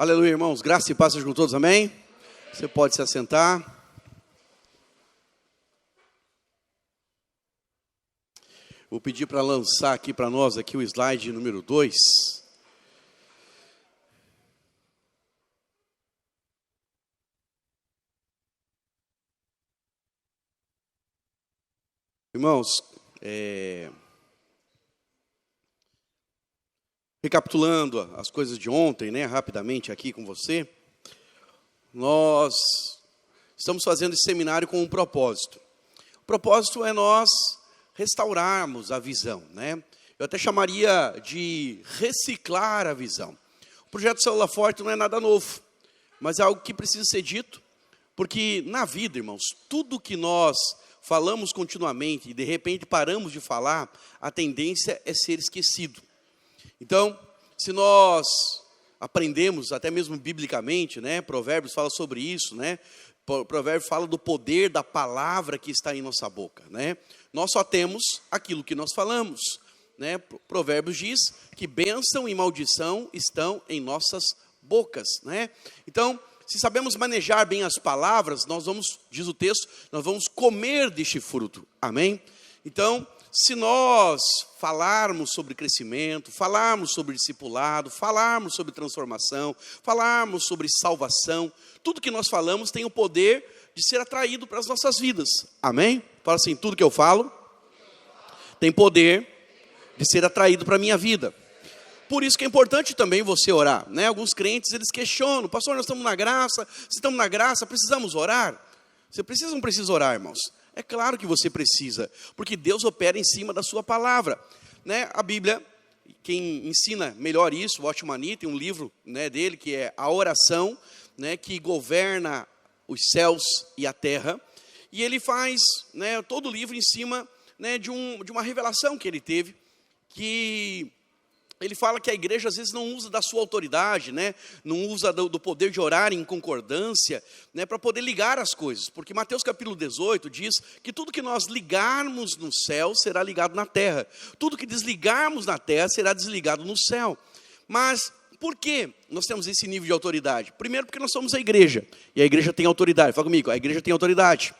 Aleluia, irmãos. Graça e paz seja com todos, amém? Você pode se assentar. Vou pedir para lançar aqui para nós aqui o slide número 2. Irmãos, recapitulando as coisas de ontem, rapidamente aqui com você, nós estamos fazendo esse seminário com um propósito. O propósito é nós restaurarmos a visão, Eu até chamaria de reciclar a visão. O projeto Célula Forte não é nada novo, mas é algo que precisa ser dito, porque na vida, irmãos, tudo que nós falamos continuamente e de repente paramos de falar, a tendência é ser esquecido. Então, se nós aprendemos, até mesmo biblicamente, Provérbios fala sobre isso, Provérbios fala do poder da palavra que está em nossa boca, Nós só temos aquilo que nós falamos, Provérbios diz que bênção e maldição estão em nossas bocas, Então, se sabemos manejar bem as palavras, nós vamos, diz o texto, nós vamos comer deste fruto, amém? Então, se nós falarmos sobre crescimento, falarmos sobre discipulado, falarmos sobre transformação, falarmos sobre salvação, tudo que nós falamos tem o poder de ser atraído para as nossas vidas. Amém? Fala assim, tudo que eu falo tem poder de ser atraído para a minha vida. Por isso que é importante também você orar, Alguns crentes, eles questionam, pastor, nós estamos na graça, se estamos na graça, precisamos orar? Você precisa ou não precisa orar, irmãos? É claro que você precisa, porque Deus opera em cima da sua palavra, A Bíblia, quem ensina melhor isso, o Watchman tem um livro, dele, que é a oração, que governa os céus e a terra, e ele faz, todo o livro em cima, de uma revelação que ele teve, que ele fala que a igreja às vezes não usa da sua autoridade, não usa do poder de orar em concordância, para poder ligar as coisas. Porque Mateus capítulo 18 diz que tudo que nós ligarmos no céu será ligado na terra. Tudo que desligarmos na terra será desligado no céu. Mas por que nós temos esse nível de autoridade? Primeiro porque nós somos a igreja, e a igreja tem autoridade. Fala comigo, a igreja tem autoridade.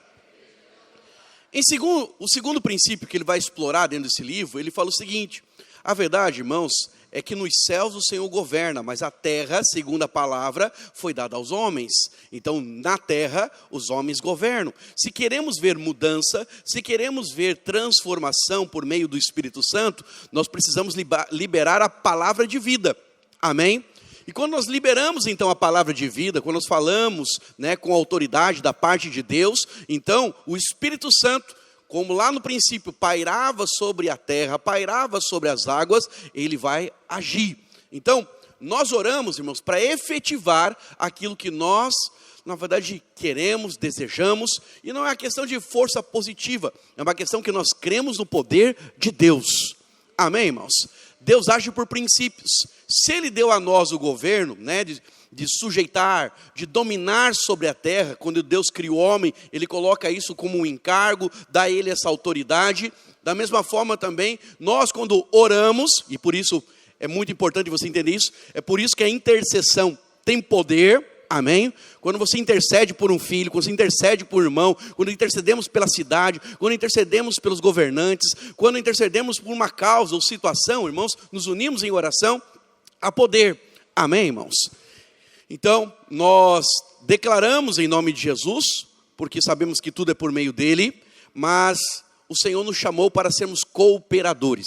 O segundo princípio que ele vai explorar dentro desse livro, ele fala o seguinte: a verdade, irmãos, é que nos céus o Senhor governa, mas a terra, segundo a palavra, foi dada aos homens. Então, na terra, os homens governam. Se queremos ver mudança, se queremos ver transformação por meio do Espírito Santo, nós precisamos liberar a palavra de vida. Amém? E quando nós liberamos, então, a palavra de vida, quando nós falamos, com a autoridade da parte de Deus, então, o Espírito Santo, como lá no princípio pairava sobre a terra, pairava sobre as águas, ele vai agir. Então, nós oramos, irmãos, para efetivar aquilo que nós, na verdade, queremos, desejamos, e não é uma questão de força positiva, é uma questão que nós cremos no poder de Deus. Amém, irmãos? Deus age por princípios. Se Ele deu a nós o governo, de sujeitar, de dominar sobre a terra, quando Deus cria o homem, Ele coloca isso como um encargo, dá a Ele essa autoridade. Da mesma forma também, nós quando oramos, e por isso é muito importante você entender isso, é por isso que a intercessão tem poder, amém? Quando você intercede por um filho, quando você intercede por um irmão, quando intercedemos pela cidade, quando intercedemos pelos governantes, quando intercedemos por uma causa ou situação, irmãos, nos unimos em oração, há poder, amém, irmãos? Então, nós declaramos em nome de Jesus, porque sabemos que tudo é por meio dele, mas o Senhor nos chamou para sermos cooperadores,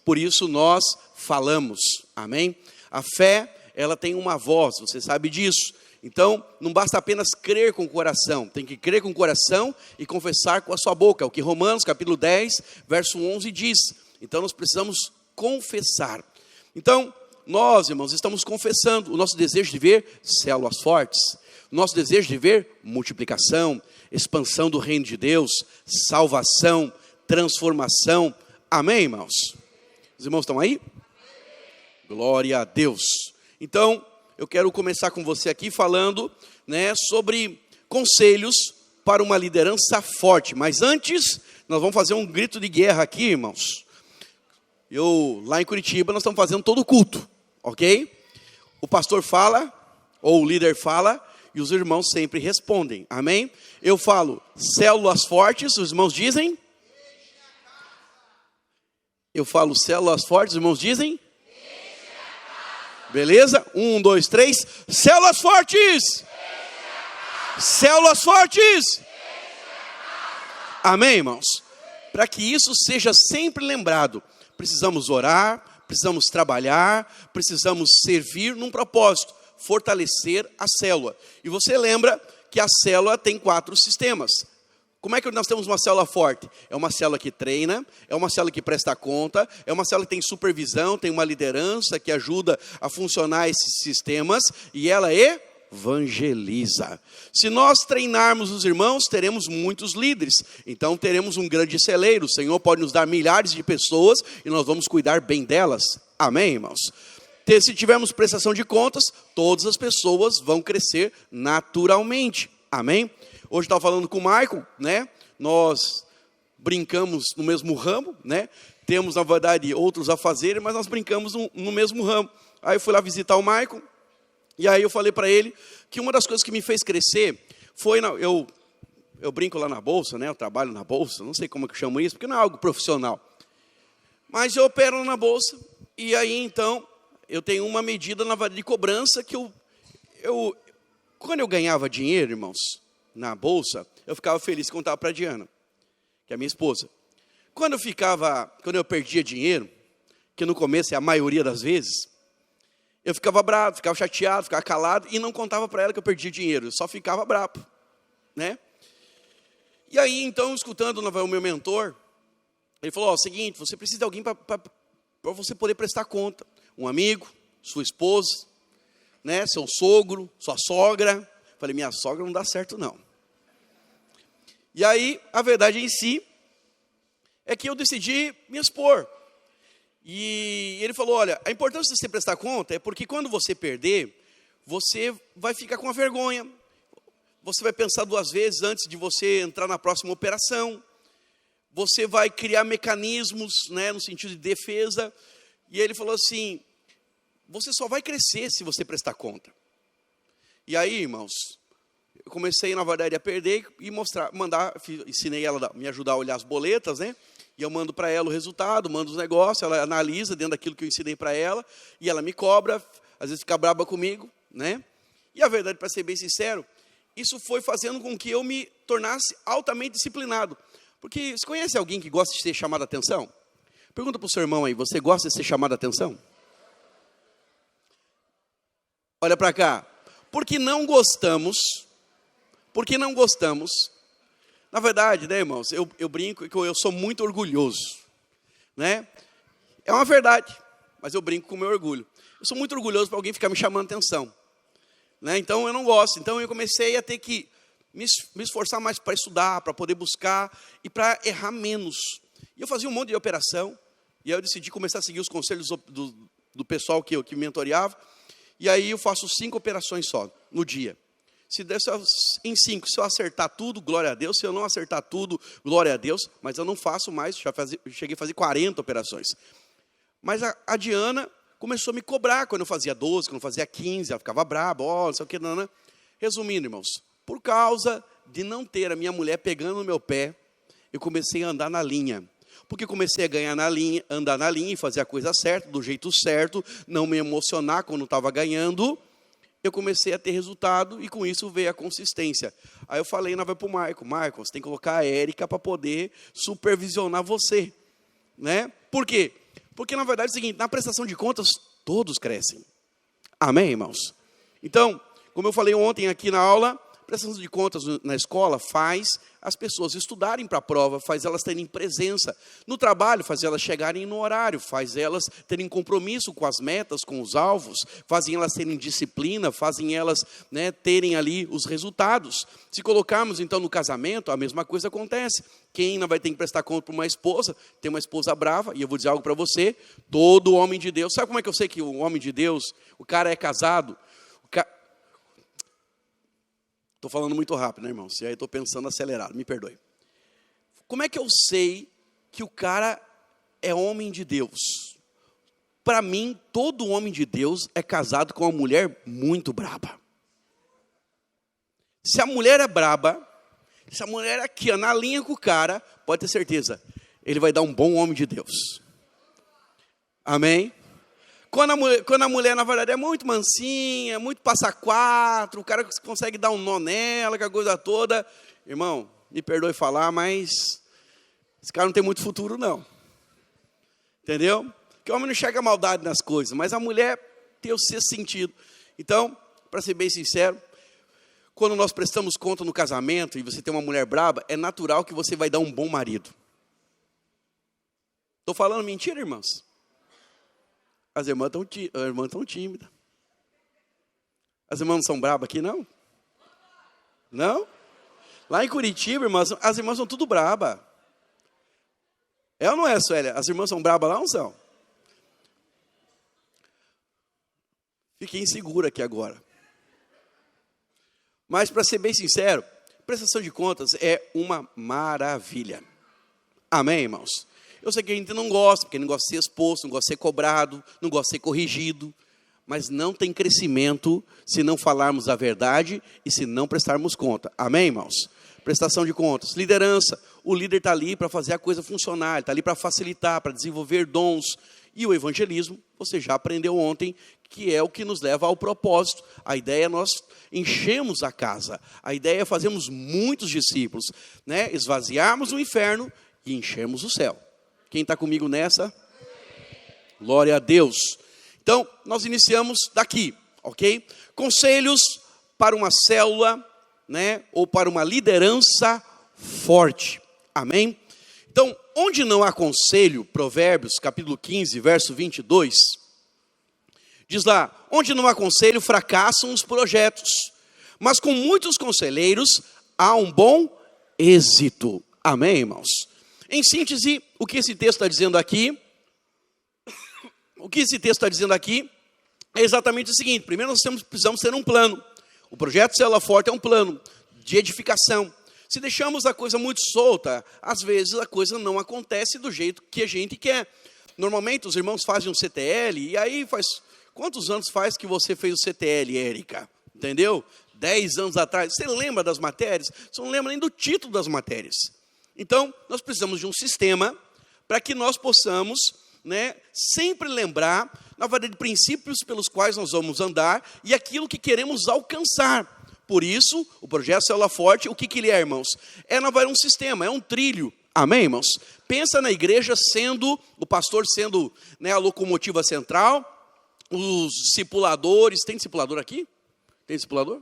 por isso nós falamos, amém? A fé, ela tem uma voz, você sabe disso. Então, não basta apenas crer com o coração, tem que crer com o coração e confessar com a sua boca, o que Romanos capítulo 10, verso 11 diz. Então, nós precisamos confessar. Então, nós, irmãos, estamos confessando o nosso desejo de ver células fortes, o nosso desejo de ver multiplicação, expansão do reino de Deus, salvação, transformação. Amém, irmãos? Os irmãos estão aí? Glória a Deus. Então, eu quero começar com você aqui falando, sobre conselhos para uma liderança forte. Mas antes, nós vamos fazer um grito de guerra aqui, irmãos. Lá em Curitiba, nós estamos fazendo todo o culto, ok? O pastor fala, Ou o líder fala e os irmãos sempre respondem. Amém? Eu falo células fortes, os irmãos dizem? Eu falo células fortes, os irmãos dizem? Beleza? 1, 2, 3. Células fortes! Células fortes! Amém, irmãos? Para que isso seja sempre lembrado, precisamos orar, precisamos trabalhar, precisamos servir num propósito, fortalecer a célula. E você lembra que a célula tem 4 sistemas. Como é que nós temos uma célula forte? É uma célula que treina, é uma célula que presta conta, é uma célula que tem supervisão, tem uma liderança que ajuda a funcionar esses sistemas e ela evangeliza. Se nós treinarmos os irmãos, teremos muitos líderes. Então teremos um grande celeiro. O Senhor pode nos dar milhares de pessoas e nós vamos cuidar bem delas. Amém, irmãos? Se tivermos prestação de contas, todas as pessoas vão crescer naturalmente. Amém? Hoje eu estava falando com o Maicon, né? Nós brincamos no mesmo ramo, né? Temos, na verdade, outros a fazerem, mas nós brincamos no mesmo ramo. Aí eu fui lá visitar o Maicon, e aí eu falei para ele que uma das coisas que me fez crescer foi, eu brinco lá na bolsa, né? Eu trabalho na bolsa, não sei como é que eu chamo isso, porque não é algo profissional. Mas eu opero lá na bolsa, e aí então, eu tenho uma medida, na verdade, de cobrança que quando eu ganhava dinheiro, irmãos, na bolsa, eu ficava feliz de contar para a Diana, que é a minha esposa. Quando eu perdia dinheiro, que no começo é a maioria das vezes, eu ficava bravo, ficava chateado, ficava calado e não contava para ela que eu perdia dinheiro, eu só ficava bravo, né? E aí, então, escutando o meu mentor, ele falou, seguinte, você precisa de alguém para você poder prestar conta. Um amigo, sua esposa, né, seu sogro, sua sogra. Falei, minha sogra não dá certo não. E aí, a verdade em si, é que eu decidi me expor. E ele falou, olha, a importância de você prestar conta é porque quando você perder, você vai ficar com a vergonha. Você vai pensar 2 vezes antes de você entrar na próxima operação. Você vai criar mecanismos, né, no sentido de defesa. E ele falou assim, você só vai crescer se você prestar conta. E aí, irmãos, eu comecei, na verdade, a perder e ensinei ela a me ajudar a olhar as boletas, né? E eu mando para ela o resultado, mando os negócios, ela analisa dentro daquilo que eu ensinei para ela, e ela me cobra, às vezes fica braba comigo, né? E a verdade, para ser bem sincero, isso foi fazendo com que eu me tornasse altamente disciplinado. Porque você conhece alguém que gosta de ser chamado a atenção? Pergunta para o seu irmão aí, você gosta de ser chamado a atenção? Olha para cá. Porque não gostamos, na verdade, né, irmãos, eu brinco que eu sou muito orgulhoso, né? É uma verdade, mas eu brinco com o meu orgulho. Eu sou muito orgulhoso para alguém ficar me chamando atenção, né? Então eu não gosto, então eu comecei a ter que me esforçar mais para estudar, para poder buscar e para errar menos. E eu fazia um monte de operação, e aí eu decidi começar a seguir os conselhos do pessoal que me mentoreava. E aí eu faço 5 operações só, no dia. Em 5, se eu acertar tudo, glória a Deus. Se eu não acertar tudo, glória a Deus. Mas eu não faço mais, cheguei a fazer 40 operações. Mas a Diana começou a me cobrar quando eu fazia 12, quando eu fazia 15. Ela ficava braba, não sei o que, não. Resumindo, irmãos, por causa de não ter a minha mulher pegando no meu pé, eu comecei a andar na linha. Porque comecei a andar na linha e fazer a coisa certa, do jeito certo, não me emocionar quando estava ganhando, eu comecei a ter resultado e com isso veio a consistência. Aí eu falei para o Maicon, você tem que colocar a Érica para poder supervisionar você. Né? Por quê? Porque na verdade é o seguinte, na prestação de contas, todos crescem. Amém, irmãos? Então, como eu falei ontem aqui na aula, prestação de contas na escola faz as pessoas estudarem para a prova, faz elas terem presença. No trabalho, faz elas chegarem no horário, faz elas terem compromisso com as metas, com os alvos, fazem elas terem disciplina, fazem elas, né, terem ali os resultados. Se colocarmos então no casamento, a mesma coisa acontece. Quem não vai ter que prestar conta para uma esposa, tem uma esposa brava, e eu vou dizer algo para você, todo homem de Deus, sabe como é que eu sei que o homem de Deus, o cara é casado? Estou falando muito rápido, né, irmãos? E aí estou pensando acelerado, me perdoe. Como é que eu sei que o cara é homem de Deus? Para mim, todo homem de Deus é casado com uma mulher muito braba. Se a mulher é braba, se a mulher é aqui, ó, na linha com o cara, pode ter certeza, ele vai dar um bom homem de Deus. Amém? Quando a mulher, na verdade, é muito mansinha, muito passa quatro, o cara consegue dar um nó nela, aquela coisa toda. Irmão, me perdoe falar, mas esse cara não tem muito futuro, não. Entendeu? Porque o homem não enxerga maldade nas coisas, mas a mulher tem o sexto sentido. Então, para ser bem sincero, quando nós prestamos conta no casamento e você tem uma mulher braba, é natural que você vai dar um bom marido. Estou falando mentira, irmãs? As irmãs estão tímidas. As irmãs não são brabas aqui, não? Não? Lá em Curitiba, irmãs, as irmãs são tudo brabas. É ou não é, Suélia? As irmãs são brabas lá ou não são? Fiquei insegura aqui agora. Mas, para ser bem sincero, prestação de contas é uma maravilha. Amém, irmãos? Eu sei que a gente não gosta, porque não gosta de ser exposto, não gosta de ser cobrado, não gosta de ser corrigido. Mas não tem crescimento se não falarmos a verdade e se não prestarmos conta. Amém, irmãos? Prestação de contas. Liderança. O líder está ali para fazer a coisa funcionar, está ali para facilitar, para desenvolver dons. E o evangelismo, você já aprendeu ontem, que é o que nos leva ao propósito. A ideia é nós enchemos a casa. A ideia é fazermos muitos discípulos, né? Esvaziarmos o inferno e enchermos o céu. Quem está comigo nessa? Glória a Deus. Então, nós iniciamos daqui, ok? Conselhos para uma célula, né? Ou para uma liderança forte. Amém? Então, onde não há conselho, Provérbios, capítulo 15, verso 22, diz lá, onde não há conselho, fracassam os projetos, mas com muitos conselheiros há um bom êxito. Amém, irmãos? Em síntese, o que esse texto está dizendo aqui, é exatamente o seguinte: primeiro nós precisamos ter um plano. O projeto Célula Forte é um plano de edificação. Se deixamos a coisa muito solta, às vezes a coisa não acontece do jeito que a gente quer. Normalmente os irmãos fazem um CTL, e aí faz... Quantos anos faz que você fez o CTL, Érica? Entendeu? 10 anos atrás. Você lembra das matérias? Você não lembra nem do título das matérias. Então, nós precisamos de um sistema para que nós possamos, né, sempre lembrar, na verdade, de princípios pelos quais nós vamos andar e aquilo que queremos alcançar. Por isso, o projeto Célula Forte, o que ele é, irmãos? É, na verdade, um sistema, é um trilho. Amém, irmãos? Pensa na igreja sendo, o pastor sendo, né, a locomotiva central, os discipuladores. Tem discipulador aqui? Tem discipulador?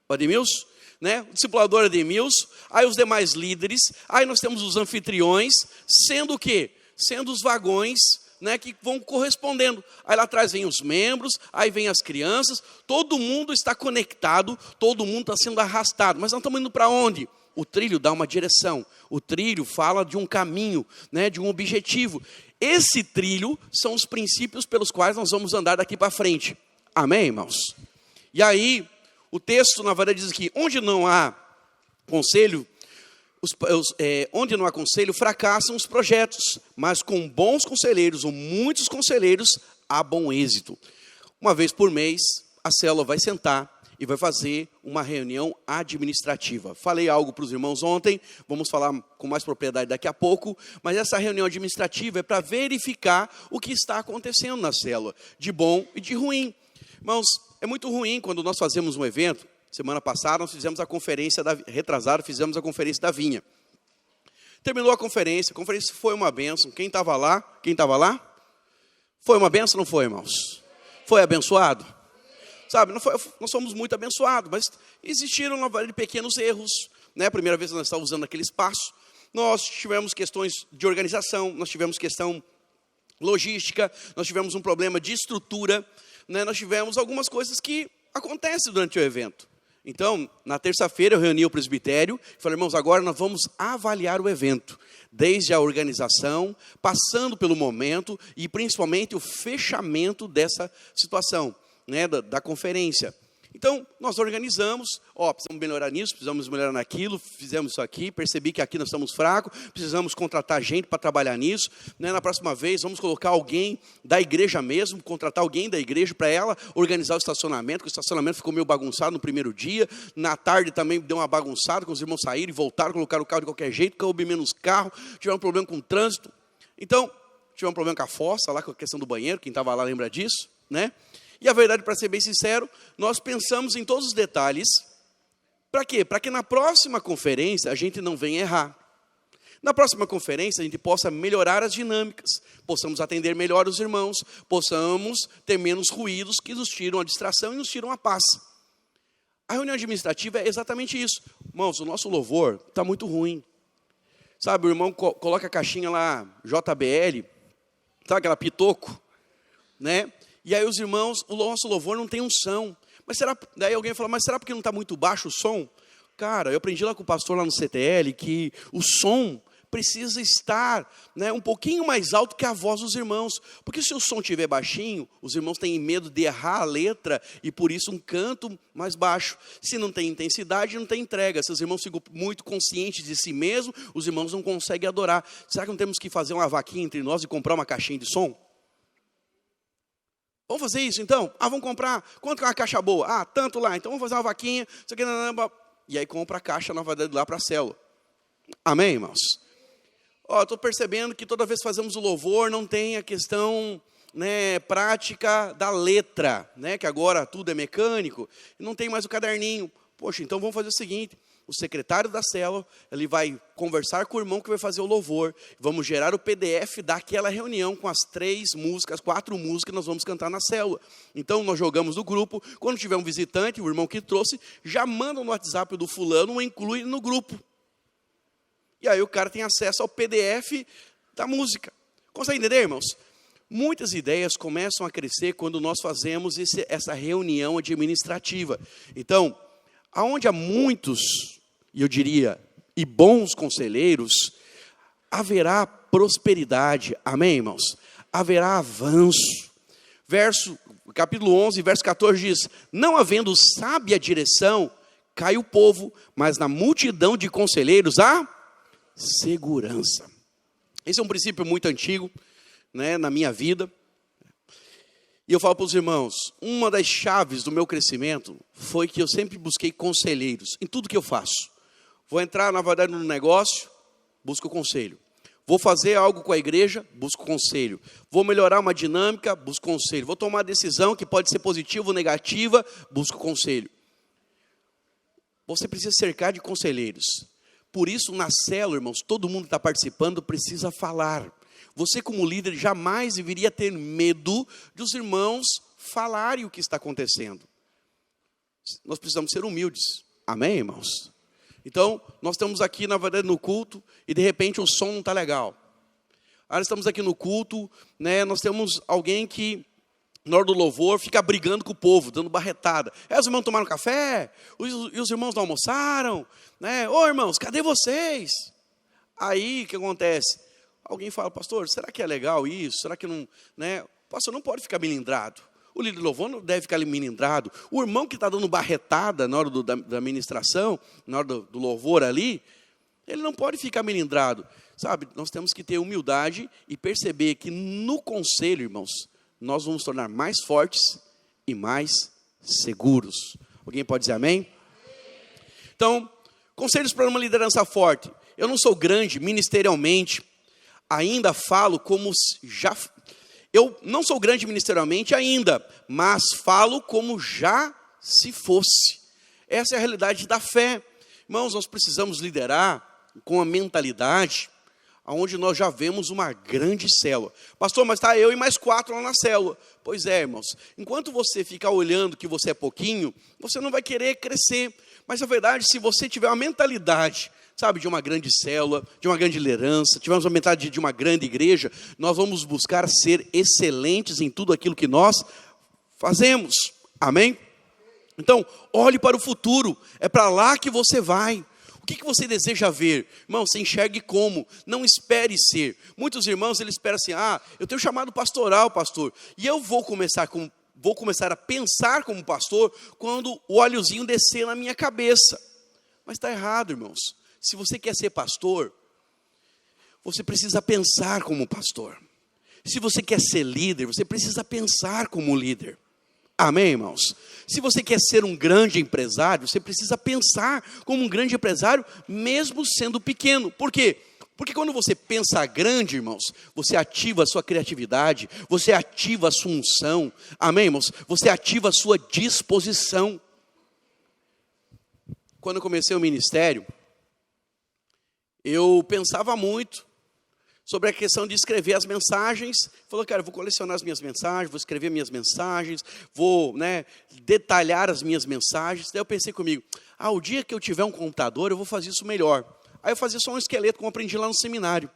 O Ademilson? Né? O discipulador Ademilson. Aí os demais líderes. Aí nós temos os anfitriões. Sendo o quê? Sendo os vagões, né, que vão correspondendo. Aí lá atrás vem os membros, aí vem as crianças. Todo mundo está conectado, todo mundo está sendo arrastado. Mas nós estamos indo para onde? O trilho dá uma direção. O trilho fala de um caminho, né, de um objetivo. Esse trilho são os princípios pelos quais nós vamos andar daqui para frente. Amém, irmãos? E aí, o texto, na verdade, diz aqui, onde não há conselho, fracassam os projetos, mas com bons conselheiros, ou muitos conselheiros, há bom êxito. Uma vez por mês, a célula vai sentar e vai fazer uma reunião administrativa. Falei algo para os irmãos ontem, vamos falar com mais propriedade daqui a pouco, mas essa reunião administrativa é para verificar o que está acontecendo na célula, de bom e de ruim. Irmãos, é muito ruim quando nós fazemos um evento. Semana passada nós fizemos a conferência, fizemos a conferência da vinha. Terminou a conferência foi uma bênção. Quem estava lá? Foi uma bênção, não foi, irmãos? Foi abençoado? Sabe, nós fomos muito abençoados, mas existiram uma série de pequenos erros, né? A primeira vez que nós estávamos usando aquele espaço, nós tivemos questões de organização, nós tivemos questão logística, nós tivemos um problema de estrutura, né? Nós tivemos algumas coisas que acontecem durante o evento. Então, na terça-feira eu reuni o presbitério e falei, irmãos, agora nós vamos avaliar o evento, desde a organização, passando pelo momento e principalmente o fechamento dessa situação, né, da conferência. Então, nós organizamos, precisamos melhorar nisso, precisamos melhorar naquilo, fizemos isso aqui, percebi que aqui nós estamos fracos, precisamos contratar gente para trabalhar nisso, né? Na próxima vez, vamos colocar alguém da igreja mesmo, contratar alguém da igreja para ela organizar o estacionamento, porque o estacionamento ficou meio bagunçado no primeiro dia, na tarde também deu uma bagunçada, com os irmãos saíram e voltaram, colocaram o carro de qualquer jeito, coube menos carro, tiveram um problema com o trânsito. Então, tivemos um problema com a fossa, lá com a questão do banheiro, quem estava lá lembra disso, né? E a verdade, para ser bem sincero, nós pensamos em todos os detalhes. Para quê? Para que na próxima conferência a gente não venha errar. Na próxima conferência a gente possa melhorar as dinâmicas, possamos atender melhor os irmãos, possamos ter menos ruídos que nos tiram a distração e nos tiram a paz. A reunião administrativa é exatamente isso. Irmãos, o nosso louvor está muito ruim. Sabe, o irmão coloca a caixinha lá, JBL, sabe aquela pitoco, né? E aí os irmãos, o nosso louvor não tem unção. Mas será, daí alguém fala, mas será porque não está muito baixo o som? Cara, eu aprendi lá com o pastor lá no CTL que o som precisa estar, né, um pouquinho mais alto que a voz dos irmãos. Porque se o som estiver baixinho, os irmãos têm medo de errar a letra e por isso um canto mais baixo. Se não tem intensidade, não tem entrega. Se os irmãos ficam muito conscientes de si mesmos, os irmãos não conseguem adorar. Será que não temos que fazer uma vaquinha entre nós e comprar uma caixinha de som? Vamos fazer isso então? Vamos comprar. Quanto que é uma caixa boa? Tanto lá. Então vamos fazer uma vaquinha. E aí compra a caixa, na verdade, lá para a célula. Amém, irmãos? Estou percebendo que toda vez que fazemos o louvor, não tem a questão, né, prática da letra, né, que agora tudo é mecânico, e não tem mais o caderninho. Poxa, então vamos fazer o seguinte. O secretário da célula, ele vai conversar com o irmão que vai fazer o louvor. Vamos gerar o PDF daquela reunião com as 4 músicas que nós vamos cantar na célula. Então, nós jogamos no grupo. Quando tiver um visitante, o irmão que trouxe, já manda no WhatsApp do fulano ou inclui no grupo. E aí o cara tem acesso ao PDF da música. Consegue entender, irmãos? Muitas ideias começam a crescer quando nós fazemos essa reunião administrativa. Então, aonde há muitos, e eu diria, e bons conselheiros, haverá prosperidade. Amém, irmãos? Haverá avanço. Capítulo 11, verso 14 diz, não havendo sábia direção, cai o povo, mas na multidão de conselheiros há segurança. Esse é um princípio muito antigo, né, na minha vida. E eu falo para os irmãos, uma das chaves do meu crescimento foi que eu sempre busquei conselheiros em tudo que eu faço. Vou entrar, na verdade, no negócio, busco conselho. Vou fazer algo com a igreja, busco conselho. Vou melhorar uma dinâmica, busco conselho. Vou tomar uma decisão que pode ser positiva ou negativa, busco conselho. Você precisa cercar de conselheiros. Por isso, na célula, irmãos, todo mundo que está participando precisa falar. Você, como líder, jamais deveria ter medo dos irmãos falarem o que está acontecendo. Nós precisamos ser humildes. Amém, irmãos? Então, nós estamos aqui, na verdade, no culto, e de repente o som não está legal. Nós estamos aqui no culto, né, nós temos alguém que, na hora do louvor, fica brigando com o povo, dando barretada. Os irmãos tomaram café, e os irmãos não almoçaram, né? Ô irmãos, cadê vocês? Aí, o que acontece? Alguém fala, pastor, será que é legal isso? Será que não, né? O pastor não pode ficar melindrado. O líder de louvor não deve ficar melindrado. O irmão que está dando barretada na hora da ministração, na hora do louvor ali, ele não pode ficar melindrado. Sabe, nós temos que ter humildade e perceber que no conselho, irmãos, nós vamos tornar mais fortes e mais seguros. Alguém pode dizer amém? Então, conselhos para uma liderança forte. Eu não sou grande ministerialmente, ainda falo como já... Eu não sou grande ministerialmente ainda, mas falo como já se fosse. Essa é a realidade da fé. Irmãos, nós precisamos liderar com a mentalidade onde nós já vemos uma grande célula. Pastor, mas está eu e mais 4 lá na célula. Pois é, irmãos. Enquanto você ficar olhando que você é pouquinho, você não vai querer crescer. Mas a verdade, se você tiver uma mentalidade, sabe, de uma grande célula, de uma grande liderança, tivermos uma mentalidade de uma grande igreja, nós vamos buscar ser excelentes em tudo aquilo que nós fazemos. Amém? Então, olhe para o futuro. É para lá que você vai. O que você deseja ver? Irmão, você enxergue como, não espere ser. Muitos irmãos, eles esperam assim, eu tenho chamado pastoral, pastor, e eu vou começar com vou começar a pensar como pastor quando o óleozinho descer na minha cabeça. Mas está errado, irmãos. Se você quer ser pastor, você precisa pensar como pastor. Se você quer ser líder, você precisa pensar como líder. Amém, irmãos? Se você quer ser um grande empresário, você precisa pensar como um grande empresário, mesmo sendo pequeno. Por quê? Porque quando você pensa grande, irmãos, você ativa a sua criatividade, você ativa a sua unção. Amém, irmãos? Você ativa a sua disposição. Quando eu comecei o ministério, eu pensava muito sobre a questão de escrever as mensagens. Falou, cara, eu vou colecionar as minhas mensagens, vou escrever minhas mensagens, vou, detalhar as minhas mensagens. Daí eu pensei comigo, o dia que eu tiver um computador, eu vou fazer isso melhor. Aí eu fazia só um esqueleto, como eu aprendi lá no seminário.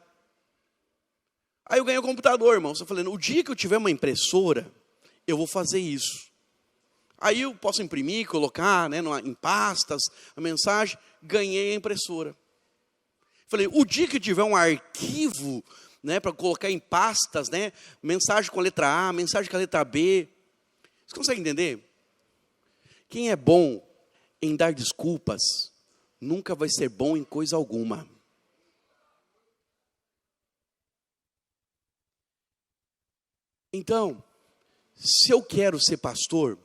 Aí eu ganhei o computador, irmãos. Eu falei, o dia que eu tiver uma impressora, eu vou fazer isso. Aí eu posso imprimir, colocar em pastas a mensagem. Ganhei a impressora. Falei, o dia que tiver um arquivo, para colocar em pastas, mensagem com a letra A, mensagem com a letra B. Vocês conseguem entender? Quem é bom em dar desculpas, nunca vai ser bom em coisa alguma. Então, se eu quero ser pastor,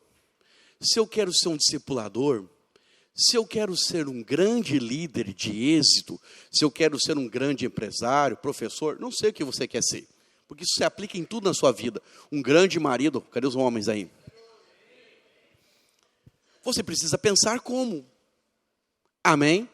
se eu quero ser um discipulador, se eu quero ser um grande líder de êxito, se eu quero ser um grande empresário, professor, não sei o que você quer ser, porque isso se aplica em tudo na sua vida. Um grande marido, cadê os homens aí? Você precisa pensar como. Amém?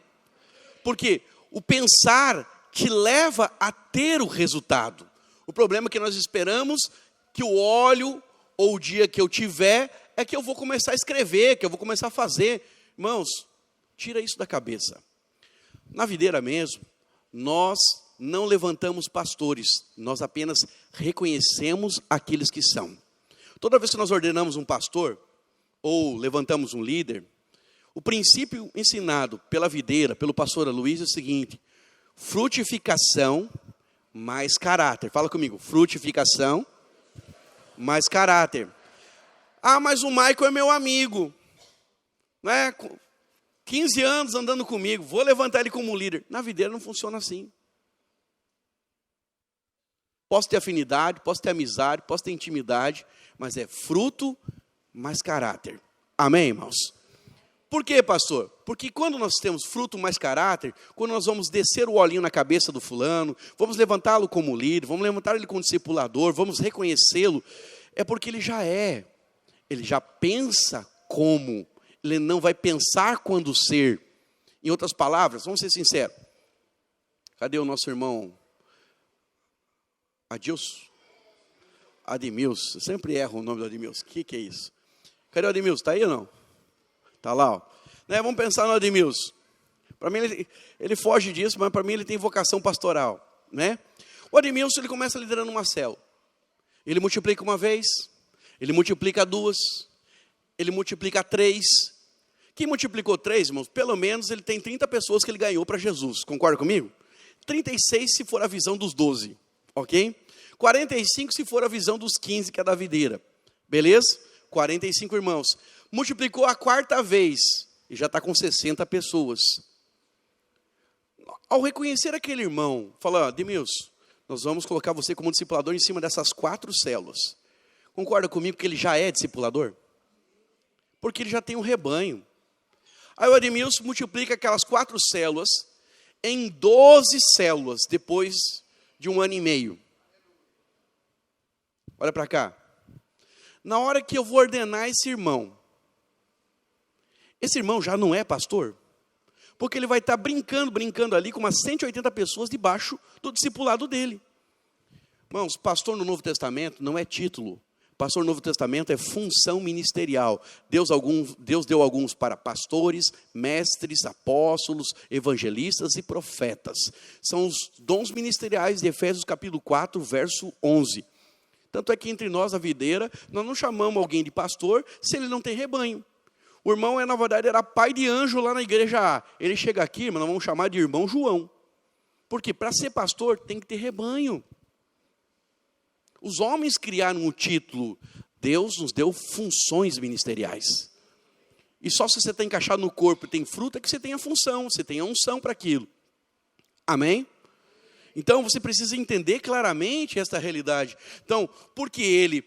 Porque o pensar te leva a ter o resultado. O problema é que nós esperamos que o óleo, ou o dia que eu tiver, é que eu vou começar a escrever, que eu vou começar a fazer. Irmãos, tira isso da cabeça. Na videira mesmo, nós não levantamos pastores, nós apenas reconhecemos aqueles que são. Toda vez que nós ordenamos um pastor, ou levantamos um líder, o princípio ensinado pela videira, pelo pastor Luiz, é o seguinte: frutificação mais caráter. Fala comigo, frutificação mais caráter. Mas o Michael é meu amigo. 15 anos andando comigo, vou levantar ele como líder. Na videira não funciona assim. Posso ter afinidade, posso ter amizade, posso ter intimidade, mas é fruto mais caráter. Amém, irmãos? Por quê, pastor? Porque quando nós temos fruto mais caráter, quando nós vamos descer o olhinho na cabeça do fulano, vamos levantá-lo como líder, vamos levantar ele como discipulador, vamos reconhecê-lo, é porque ele já pensa como. Ele não vai pensar quando ser. Em outras palavras, vamos ser sinceros. Cadê o nosso irmão Admilson? Eu sempre erro o nome do Admilson. O que é isso? Cadê o Admilson? Está aí ou não? Está lá, ó. Vamos pensar no Admilson. Para mim, ele foge disso, mas para mim ele tem vocação pastoral. O Admilson, ele começa liderando uma célula. Ele multiplica uma vez, ele multiplica duas, ele multiplica 3. Quem multiplicou 3, irmãos, pelo menos ele tem 30 pessoas que ele ganhou para Jesus. Concorda comigo? 36 se for a visão dos 12, ok? 45 se for a visão dos 15, que é da videira. Beleza? 45 irmãos. Multiplicou a 4ª vez e já está com 60 pessoas. Ao reconhecer aquele irmão, fala, Admilson, nós vamos colocar você como discipulador em cima dessas 4 células. Concorda comigo que ele já é discipulador? Porque ele já tem um rebanho. Aí o Admilson multiplica aquelas 4 células em 12 células, depois de 1 ano e meio. Olha para cá. Na hora que eu vou ordenar esse irmão já não é pastor? Porque ele vai estar brincando ali com umas 180 pessoas debaixo do discipulado dele. Irmãos, pastor no Novo Testamento não é título. Pastor no Novo Testamento é função ministerial. Deus deu alguns para pastores, mestres, apóstolos, evangelistas e profetas. São os dons ministeriais de Efésios capítulo 4, verso 11. Tanto é que entre nós, a videira, nós não chamamos alguém de pastor se ele não tem rebanho. O irmão, na verdade, era pai de anjo lá na igreja A. Ele chega aqui, mas nós vamos chamar de irmão João. Porque para ser pastor tem que ter rebanho. Os homens criaram o título Deus nos deu funções ministeriais. E só se você está encaixado no corpo e tem fruta, que você tem a função, você tem a unção para aquilo. Amém? Então, você precisa entender claramente esta realidade. Então, porque ele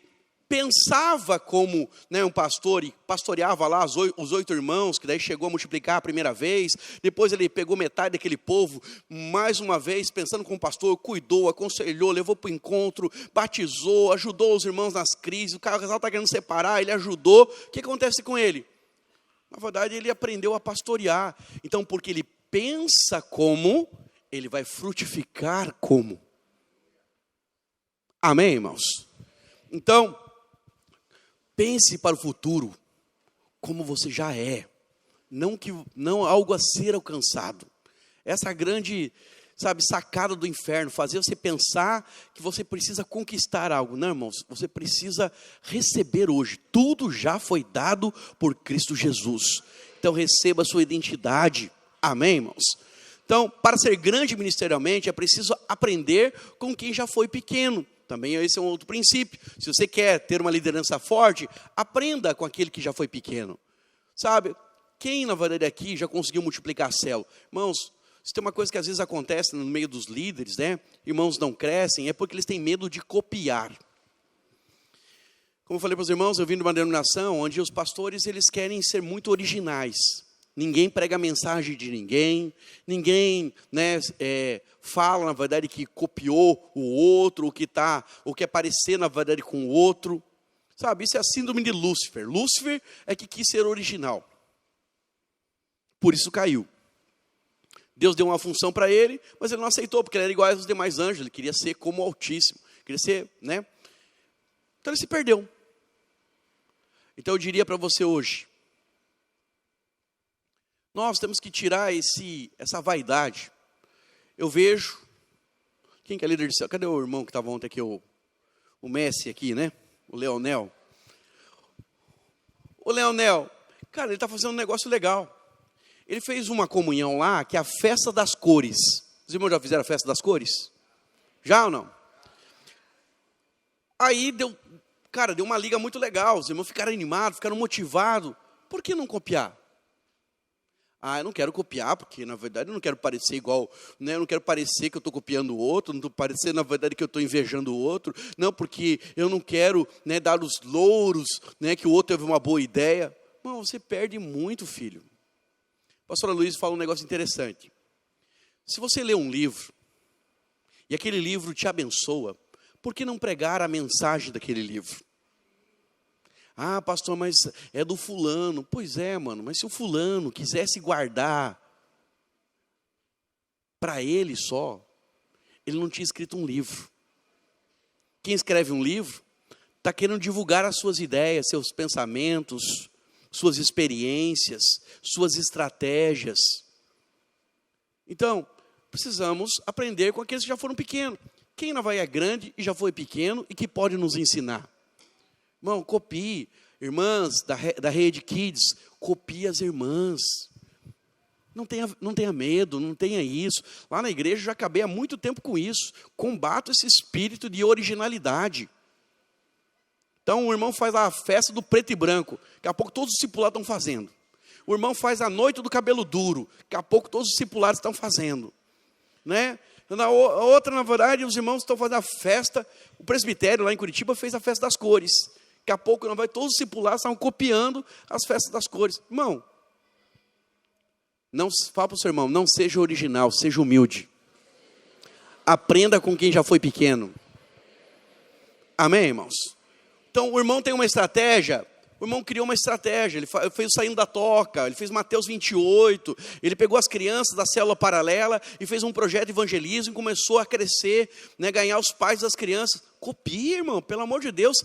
pensava como, né, um pastor, e pastoreava lá os 8 irmãos, que daí chegou a multiplicar a primeira vez, depois ele pegou metade daquele povo, mais uma vez, pensando como pastor, cuidou, aconselhou, levou para o encontro, batizou, ajudou os irmãos nas crises, o casal está querendo separar, ele ajudou. O que acontece com ele? Na verdade, ele aprendeu a pastorear. Então, porque ele pensa como, ele vai frutificar como. Amém, irmãos? Então, pense para o futuro como você já é, não algo a ser alcançado. Essa é a grande, sacada do inferno, fazer você pensar que você precisa conquistar algo. Não, irmãos, você precisa receber hoje. Tudo já foi dado por Cristo Jesus. Então receba a sua identidade. Amém, irmãos? Então, para ser grande ministerialmente, é preciso aprender com quem já foi pequeno. Também esse é um outro princípio. Se você quer ter uma liderança forte, aprenda com aquele que já foi pequeno. Sabe, quem na verdade aqui já conseguiu multiplicar a célula? Irmãos, se tem uma coisa que às vezes acontece no meio dos líderes, né? Irmãos não crescem, é porque eles têm medo de copiar. Como eu falei para os irmãos, eu vim de uma denominação onde os pastores eles querem ser muito originais. Ninguém prega a mensagem de ninguém, fala, na verdade, que copiou o outro, ou quer parecer, na verdade, com o outro. Sabe, isso é a síndrome de Lúcifer. Lúcifer é que quis ser original. Por isso caiu. Deus deu uma função para ele, mas ele não aceitou, porque ele era igual aos demais anjos, ele queria ser como o Altíssimo, queria ser, né? Então ele se perdeu. Então eu diria para você hoje, nós temos que tirar essa vaidade. Eu vejo, quem que é líder de célula? Cadê o irmão que estava ontem aqui, o Messi aqui, né? O Leonel. O Leonel, cara, ele está fazendo um negócio legal. Ele fez uma comunhão lá, que é a festa das cores. Os irmãos já fizeram a festa das cores? Já ou não? Aí deu uma liga muito legal. Os irmãos ficaram animados, ficaram motivados. Por que não copiar? Eu não quero copiar, porque na verdade eu não quero parecer igual, né? Eu não quero parecer que eu estou copiando o outro, não estou parecendo na verdade que eu estou invejando o outro, não, porque eu não quero, né, dar os louros, né, que o outro teve uma boa ideia. Não, você perde muito, filho. A pastora Luiz fala um negócio interessante. Se você lê um livro, e aquele livro te abençoa, por que não pregar a mensagem daquele livro? Pastor, mas é do fulano. Pois é, mano, mas se o fulano quisesse guardar para ele só, ele não tinha escrito um livro. Quem escreve um livro está querendo divulgar as suas ideias, seus pensamentos, suas experiências, suas estratégias. Então, precisamos aprender com aqueles que já foram pequenos. Quem na Bahia é grande e já foi pequeno e que pode nos ensinar? Irmão, copie. Irmãs da Rede Kids, copie as irmãs. Não tenha medo, não tenha isso. Lá na igreja eu já acabei há muito tempo com isso. Combato esse espírito de originalidade. Então o irmão faz a festa do preto e branco. Daqui a pouco todos os discipulados estão fazendo. O irmão faz a noite do cabelo duro. Daqui a pouco todos os discipulados estão fazendo. Né? Na outra, na verdade, os irmãos estão fazendo a festa. O presbitério lá em Curitiba fez a festa das cores. Daqui a pouco todos os discipulados estavam copiando as festas das cores. Irmão, fala para o seu irmão, não seja original, seja humilde. Aprenda com quem já foi pequeno. Amém, irmãos? Então, o irmão tem uma estratégia. O irmão criou uma estratégia, ele fez o Saindo da Toca, ele fez Mateus 28, ele pegou as crianças da célula paralela e fez um projeto de evangelismo e começou a crescer, né, ganhar os pais das crianças. Copie, irmão, pelo amor de Deus.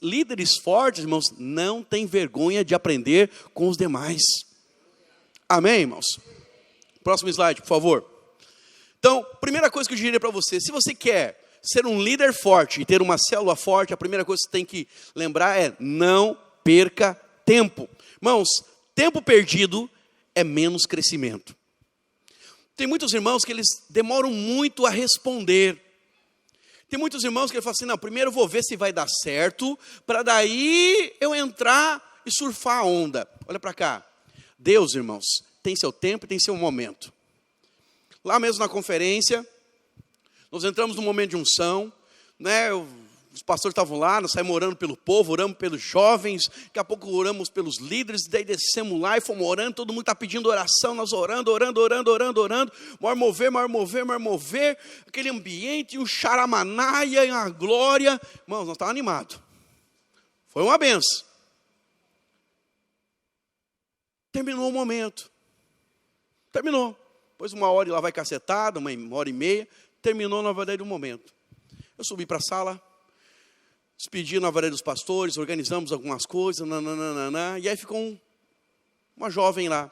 Líderes fortes, irmãos, não tem vergonha de aprender com os demais. Amém, irmãos? Próximo slide, por favor. Então, primeira coisa que eu diria para você, se você quer ser um líder forte e ter uma célula forte, a primeira coisa que você tem que lembrar é não perca tempo. Irmãos, tempo perdido é menos crescimento. Tem muitos irmãos que eles demoram muito a responder. Tem muitos irmãos que falam assim, não, primeiro eu vou ver se vai dar certo, para daí eu entrar e surfar a onda. Olha para cá. Deus, irmãos, tem seu tempo e tem seu momento. Lá mesmo na conferência, nós entramos num momento de unção, né? Os pastores estavam lá, nós saímos orando pelo povo, oramos pelos jovens, daqui a pouco oramos pelos líderes, daí descemos lá e fomos orando, todo mundo está pedindo oração, nós orando, maior mover, aquele ambiente, um charamanaia, uma glória, irmãos, nós estávamos animados, foi uma benção. Terminou o momento, depois uma hora lá vai cacetada, uma hora e meia, terminou na verdade o momento. Eu subi para a sala, despedi na varanda dos pastores, organizamos algumas coisas, e aí ficou uma jovem lá.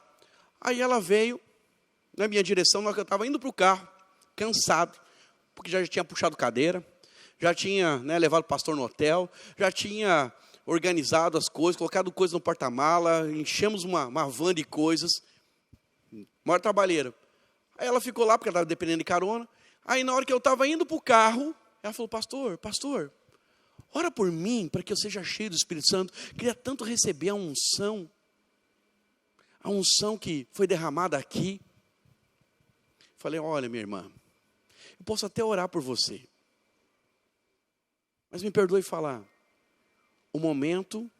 Aí ela veio na minha direção, na hora que eu estava indo para o carro, cansado, porque já tinha puxado cadeira, já tinha, né, levado o pastor no hotel, já tinha organizado as coisas, colocado coisas no porta-mala, enchemos uma van de coisas, maior trabalheira. Aí ela ficou lá, porque ela estava dependendo de carona. Aí na hora que eu estava indo para o carro, ela falou, pastor, ora por mim, para que eu seja cheio do Espírito Santo. Queria tanto receber a unção que foi derramada aqui. Falei, olha minha irmã, eu posso até orar por você, mas me perdoe falar, o momento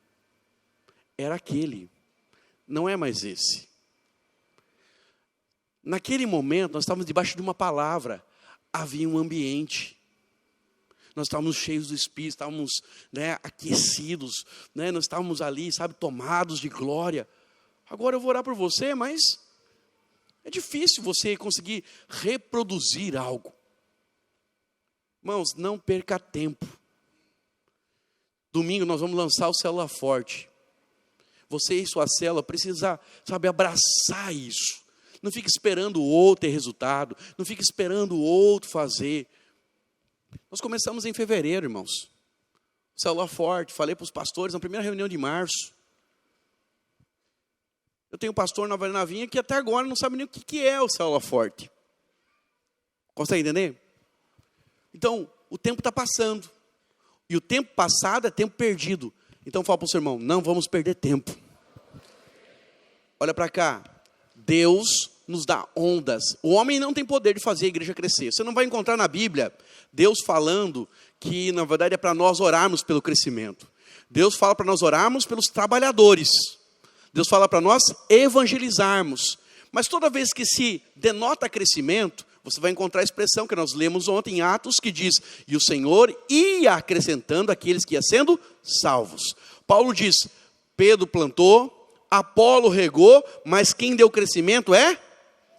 era aquele, não é mais esse. Naquele momento, nós estávamos debaixo de uma palavra, havia um ambiente, nós estávamos cheios do Espírito, estávamos, né, aquecidos, né, nós estávamos ali, sabe, tomados de glória. Agora eu vou orar por você, mas é difícil você conseguir reproduzir algo. Irmãos, não perca tempo. Domingo nós vamos lançar o Célula Forte. Você e sua célula precisa, sabe, abraçar isso. Não fique esperando o outro ter resultado. Não fique esperando o outro fazer. Nós começamos em fevereiro, irmãos. Célula Forte, falei para os pastores na primeira reunião de março. Eu tenho um pastor na Varnavinha que até agora não sabe nem o que é o Célula Forte. Consegue entender? Então, o tempo está passando. E o tempo passado é tempo perdido. Então, fala para o seu irmão, não vamos perder tempo. Olha para cá. Deus nos dá ondas. O homem não tem poder de fazer a igreja crescer. Você não vai encontrar na Bíblia Deus falando que, na verdade, é para nós orarmos pelo crescimento. Deus fala para nós orarmos pelos trabalhadores. Deus fala para nós evangelizarmos. Mas toda vez que se denota crescimento, você vai encontrar a expressão que nós lemos ontem em Atos, que diz, e o Senhor ia acrescentando aqueles que iam sendo salvos. Paulo diz, Pedro plantou, Apolo regou, mas quem deu crescimento é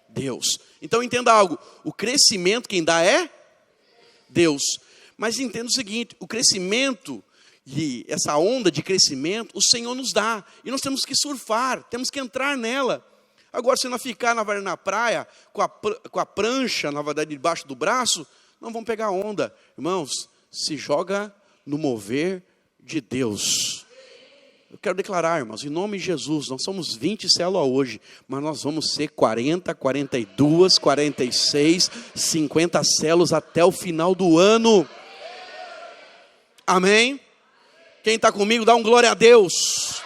Deus. Então entenda algo, o crescimento quem dá é Deus. Mas entenda o seguinte, o crescimento e essa onda de crescimento, o Senhor nos dá. E nós temos que surfar, temos que entrar nela. Agora, se não ficar na praia, com a prancha, na verdade, debaixo do braço, não vamos pegar onda. Irmãos, se joga no mover de Deus. Eu quero declarar, irmãos, em nome de Jesus, nós somos 20 células hoje, mas nós vamos ser 40, 42, 46, 50 células até o final do ano. Amém? Quem está comigo, dá um glória a Deus.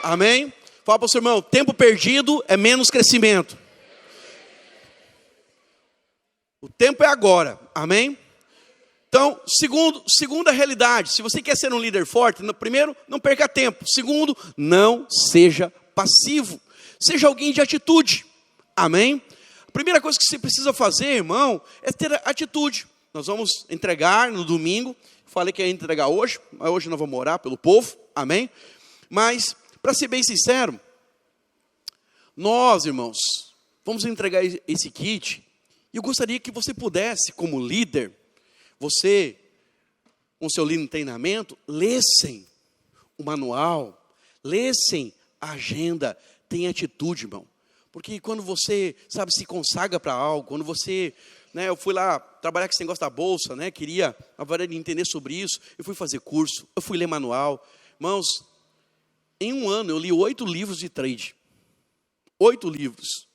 Amém? Fala para o seu irmão, tempo perdido é menos crescimento. O tempo é agora, amém? Então, segunda realidade, se você quer ser um líder forte, primeiro, não perca tempo. Segundo, não seja passivo. Seja alguém de atitude, amém? A primeira coisa que você precisa fazer, irmão, é ter atitude. Nós vamos entregar no domingo, falei que ia entregar hoje, mas hoje nós vamos orar pelo povo, amém? Mas, para ser bem sincero, nós, irmãos, vamos entregar esse kit, e eu gostaria que você pudesse, como líder, você, com seu líder de treinamento, lessem o manual, lessem a agenda, tenha atitude, irmão. Porque quando você, sabe, se consagra para algo, quando você, né, eu fui lá trabalhar com esse negócio da bolsa, né, queria, na verdade, entender sobre isso, eu fui fazer curso, eu fui ler manual. Irmãos, em um ano eu li 8 livros de trade. 8 livros.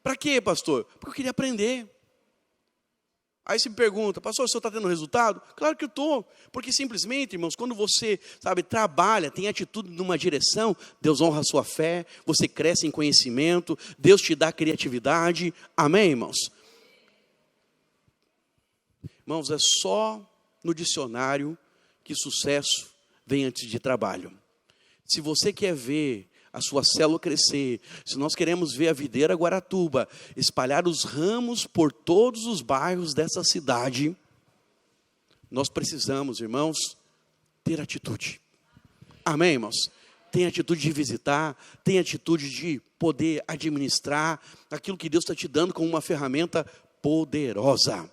Para quê, pastor? Porque eu queria aprender. Aí se pergunta, pastor, o senhor está tendo resultado? Claro que eu estou, porque simplesmente, irmãos, quando você, trabalha, tem atitude numa direção, Deus honra a sua fé, você cresce em conhecimento, Deus te dá criatividade, amém, irmãos? Irmãos, é só no dicionário que sucesso vem antes de trabalho. Se você quer ver a sua célula crescer, se nós queremos ver a Videira Guaratuba espalhar os ramos por todos os bairros dessa cidade, nós precisamos, irmãos, ter atitude. Amém, irmãos? Tem atitude de visitar, tem atitude de poder administrar aquilo que Deus está te dando como uma ferramenta poderosa.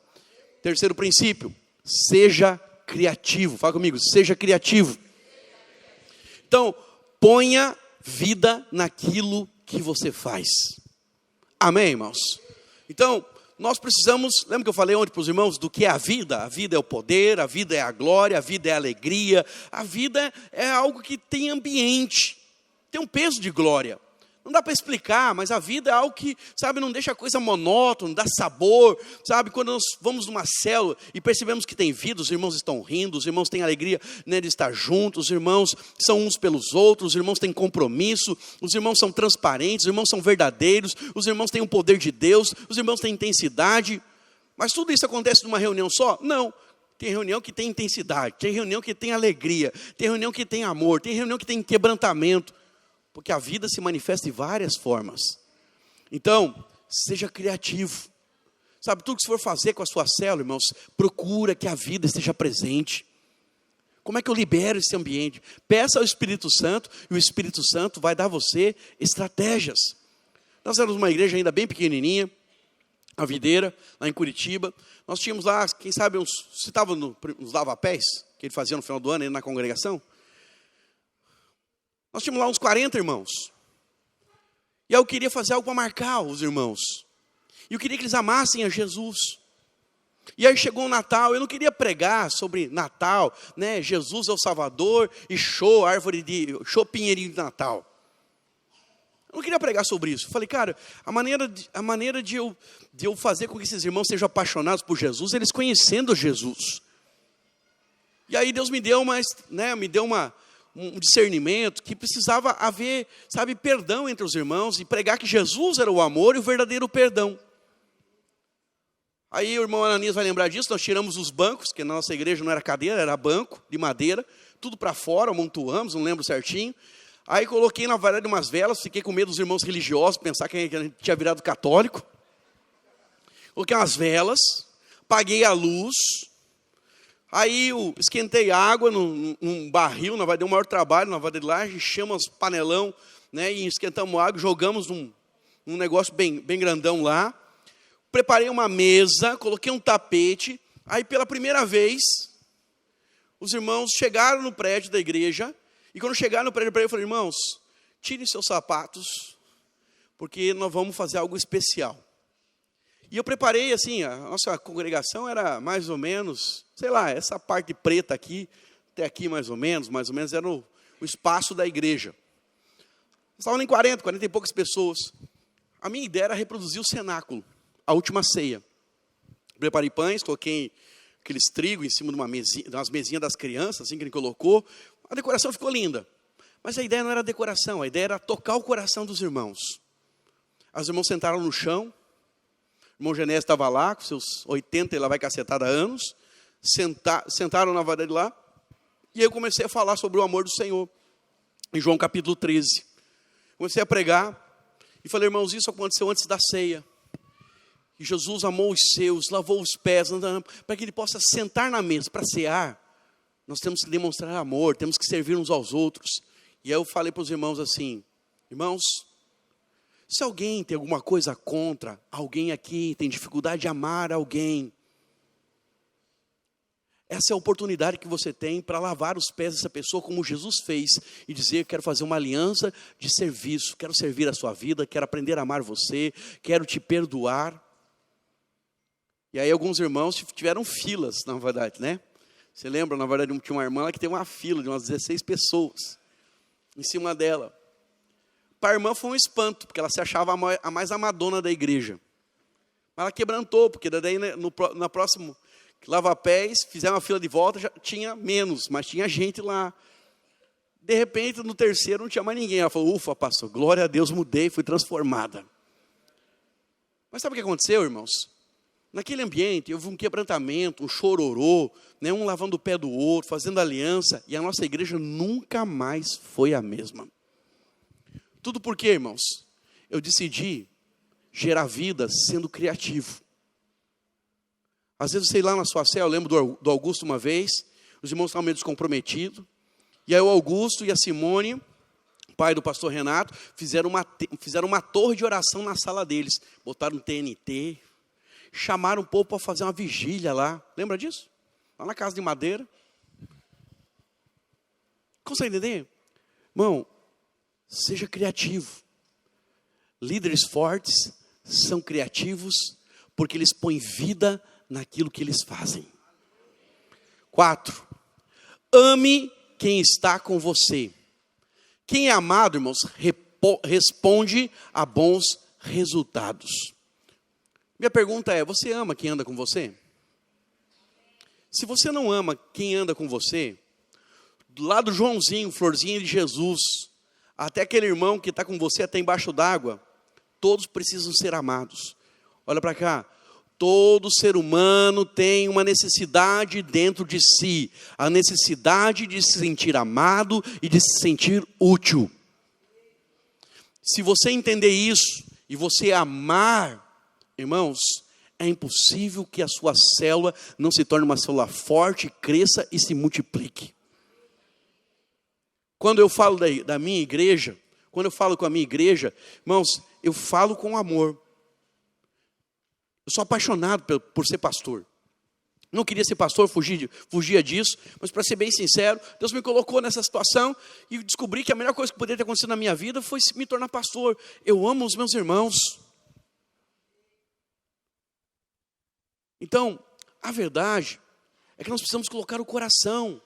Terceiro princípio, seja criativo. Fala comigo, seja criativo. Então, ponha vida naquilo que você faz. Amém, irmãos? Então, nós precisamos, lembra que eu falei ontem para os irmãos do que é a vida? A vida é o poder, a vida é a glória, a vida é a alegria. A vida é algo que tem ambiente, tem um peso de glória. Não dá para explicar, mas a vida é algo que, não deixa a coisa monótona, dá sabor, Quando nós vamos numa célula e percebemos que tem vida, os irmãos estão rindo, os irmãos têm alegria, de estar juntos, os irmãos são uns pelos outros, os irmãos têm compromisso, os irmãos são transparentes, os irmãos são verdadeiros, os irmãos têm o poder de Deus, os irmãos têm intensidade. Mas tudo isso acontece numa reunião só? Não. Tem reunião que tem intensidade, tem reunião que tem alegria, tem reunião que tem amor, tem reunião que tem quebrantamento. Porque a vida se manifesta de várias formas. Então, seja criativo. Tudo que você for fazer com a sua célula, irmãos, procura que a vida esteja presente. Como é que eu libero esse ambiente? Peça ao Espírito Santo, e o Espírito Santo vai dar a você estratégias. Nós éramos uma igreja ainda bem pequenininha, a Videira, lá em Curitiba. Nós tínhamos lá, quem sabe, você estava nos lava-pés, que ele fazia no final do ano, aí na congregação. Nós tínhamos lá uns 40 irmãos. E eu queria fazer algo para marcar os irmãos. E eu queria que eles amassem a Jesus. E aí chegou o Natal, eu não queria pregar sobre Natal, Jesus é o Salvador e show pinheirinho de Natal. Eu não queria pregar sobre isso. Eu falei, cara, a maneira de eu fazer com que esses irmãos sejam apaixonados por Jesus, eles conhecendo Jesus. E aí Deus me deu um discernimento que precisava haver, perdão entre os irmãos e pregar que Jesus era o amor e o verdadeiro perdão. Aí o irmão Ananias vai lembrar disso, nós tiramos os bancos, que na nossa igreja não era cadeira, era banco de madeira, tudo para fora, amontoamos, não lembro certinho. Aí coloquei na varanda umas velas, fiquei com medo dos irmãos religiosos, pensar que a gente tinha virado católico. Coloquei umas velas, paguei a luz. Aí eu esquentei água num barril, deu um maior trabalho, na vasilagem, enchemos panelão, e esquentamos água, jogamos num negócio bem grandão lá. Preparei uma mesa, coloquei um tapete. Aí pela primeira vez, os irmãos chegaram no prédio da igreja. E quando chegaram no prédio, eu falei, irmãos, tirem seus sapatos, porque nós vamos fazer algo especial. E eu preparei assim, a nossa congregação era mais ou menos, essa parte preta aqui, até aqui mais ou menos era o espaço da igreja. Estavam em 40 e poucas pessoas. A minha ideia era reproduzir o cenáculo, a última ceia. Preparei pães, coloquei aqueles trigo em cima de umas mesinhas das crianças, assim que ele colocou. A decoração ficou linda. Mas a ideia não era a decoração, a ideia era tocar o coração dos irmãos. Os irmãos sentaram no chão. O irmão Genésio estava lá, com seus 80 e lá vai cacetada anos. Sentaram na varanda lá. E aí eu comecei a falar sobre o amor do Senhor. Em João capítulo 13. Comecei a pregar. E falei, irmãos, isso aconteceu antes da ceia. E Jesus amou os seus, lavou os pés, para que ele possa sentar na mesa, para cear. Nós temos que demonstrar amor, temos que servir uns aos outros. E aí eu falei para os irmãos assim, irmãos, se alguém tem alguma coisa contra alguém aqui, tem dificuldade de amar alguém, essa é a oportunidade que você tem para lavar os pés dessa pessoa como Jesus fez e dizer, quero fazer uma aliança de serviço, quero servir a sua vida, quero aprender a amar você, quero te perdoar. E aí alguns irmãos tiveram filas, na verdade, Você lembra, na verdade, tinha uma irmã lá que tem uma fila de umas 16 pessoas em cima dela. Para a irmã foi um espanto, porque ela se achava a mais amadona da igreja. Ela quebrantou, porque daí na próxima lava-pés, fizeram uma fila de volta, já tinha menos, mas tinha gente lá. De repente, no terceiro, não tinha mais ninguém. Ela falou, ufa, pastor, glória a Deus, mudei, fui transformada. Mas sabe o que aconteceu, irmãos? Naquele ambiente, houve um quebrantamento, um chororô, né, um lavando o pé do outro, fazendo aliança, e a nossa igreja nunca mais foi a mesma. Tudo por quê, irmãos? Eu decidi gerar vida sendo criativo. Às vezes, sei lá, na sua célula, eu lembro do Augusto uma vez, os irmãos estavam meio descomprometidos, e aí o Augusto e a Simone, pai do pastor Renato, fizeram uma torre de oração na sala deles, botaram um TNT, chamaram o povo para fazer uma vigília lá, lembra disso? Lá na casa de madeira. Consegue entender? Irmão, seja criativo. Líderes fortes são criativos porque eles põem vida naquilo que eles fazem. 4. Ame quem está com você. Quem é amado, irmãos, responde a bons resultados. Minha pergunta é, você ama quem anda com você? Se você não ama quem anda com você, lá do Joãozinho, Florzinha de Jesus, até aquele irmão que está com você até embaixo d'água, todos precisam ser amados. Olha para cá. Todo ser humano tem uma necessidade dentro de si, a necessidade de se sentir amado e de se sentir útil. Se você entender isso e você amar, irmãos, é impossível que a sua célula não se torne uma célula forte, cresça e se multiplique. Quando eu falo da minha igreja, quando eu falo com a minha igreja, irmãos, eu falo com amor. Eu sou apaixonado por ser pastor. Não queria ser pastor, fugia disso, mas para ser bem sincero, Deus me colocou nessa situação e descobri que a melhor coisa que poderia ter acontecido na minha vida foi me tornar pastor. Eu amo os meus irmãos. Então, a verdade é que nós precisamos colocar o coração,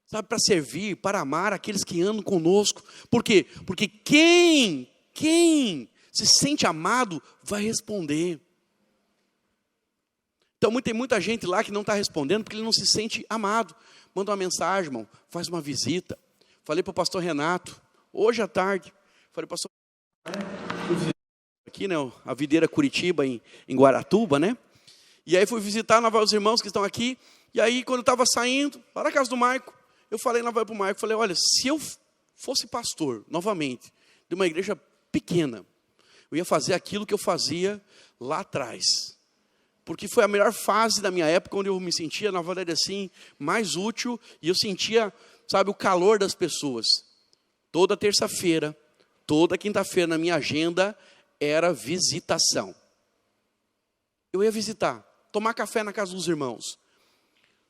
sabe, para servir, para amar aqueles que andam conosco. Por quê? Porque quem se sente amado vai responder. Então tem muita gente lá que não está respondendo porque ele não se sente amado. Manda uma mensagem, irmão, faz uma visita. Falei para o pastor Renato, hoje à tarde, falei, pastor, aqui, né, a videira Curitiba em Guaratuba, né? E aí fui visitar os irmãos que estão aqui, e aí quando eu estava saindo, lá na casa do Maico, eu falei para o Maico, falei, olha, se eu fosse pastor, novamente, de uma igreja pequena, eu ia fazer aquilo que eu fazia lá atrás. Porque foi a melhor fase da minha época, onde eu me sentia, na verdade, assim, mais útil, e eu sentia, sabe, o calor das pessoas. Toda terça-feira, toda quinta-feira, na minha agenda, era visitação. Eu ia visitar, tomar café na casa dos irmãos.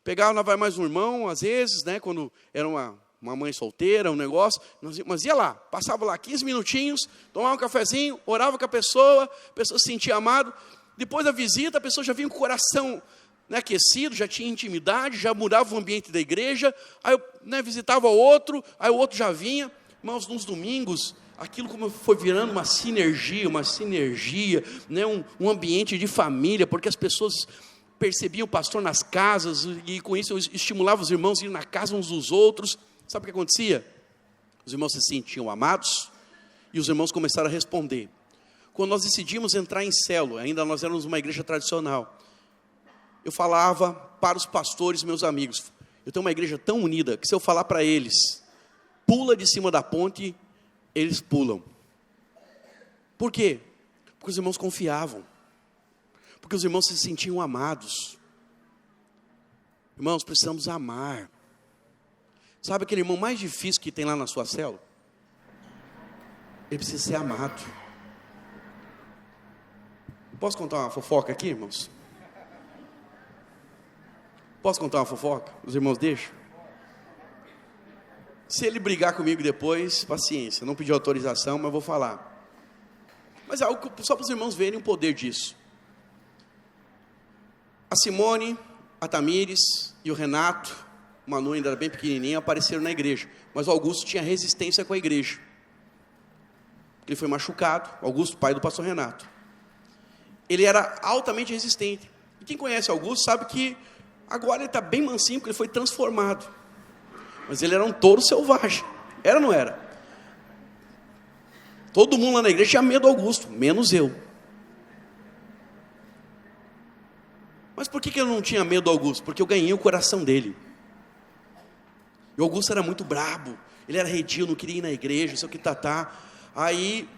Pegava mais um irmão, às vezes, né, quando era uma mãe solteira, um negócio, mas ia lá, passava lá 15 minutinhos, tomava um cafezinho, orava com a pessoa se sentia amado. Depois da visita, a pessoa já vinha com o coração, né, aquecido, já tinha intimidade, já mudava o ambiente da igreja. Aí eu, né, visitava o outro, aí o outro já vinha. Irmãos, nos domingos, aquilo como foi virando uma sinergia, né, um ambiente de família, porque as pessoas percebiam o pastor nas casas, e com isso eu estimulava os irmãos a ir na casa uns dos outros. Sabe o que acontecia? Os irmãos se sentiam amados, e os irmãos começaram a responder. Quando nós decidimos entrar em célula, ainda nós éramos uma igreja tradicional, eu falava para os pastores, meus amigos, eu tenho uma igreja tão unida, que se eu falar para eles, pula de cima da ponte, eles pulam. Por quê? Porque os irmãos confiavam, porque os irmãos se sentiam amados. Irmãos, precisamos amar. Sabe aquele irmão mais difícil que tem lá na sua célula? Ele precisa ser amado. Posso contar uma fofoca aqui, irmãos? Posso contar uma fofoca? Os irmãos deixam? Se ele brigar comigo depois, paciência, não pedi autorização, mas vou falar. Mas é algo só para os irmãos verem o poder disso. A Simone, a Tamires e o Renato, o Manu ainda era bem pequenininho, apareceram na igreja. Mas o Augusto tinha resistência com a igreja. Ele foi machucado, Augusto, pai do pastor Renato. ele era altamente resistente. E quem conhece Augusto sabe que agora ele está bem mansinho, porque ele foi transformado. Mas ele era um touro selvagem. Era ou não era? Todo mundo lá na igreja tinha medo do Augusto, menos eu. Mas por que eu não tinha medo do Augusto? Porque eu ganhei o coração dele. E o Augusto era muito brabo. Ele era redio, não queria ir na igreja, não sei o que, Aí,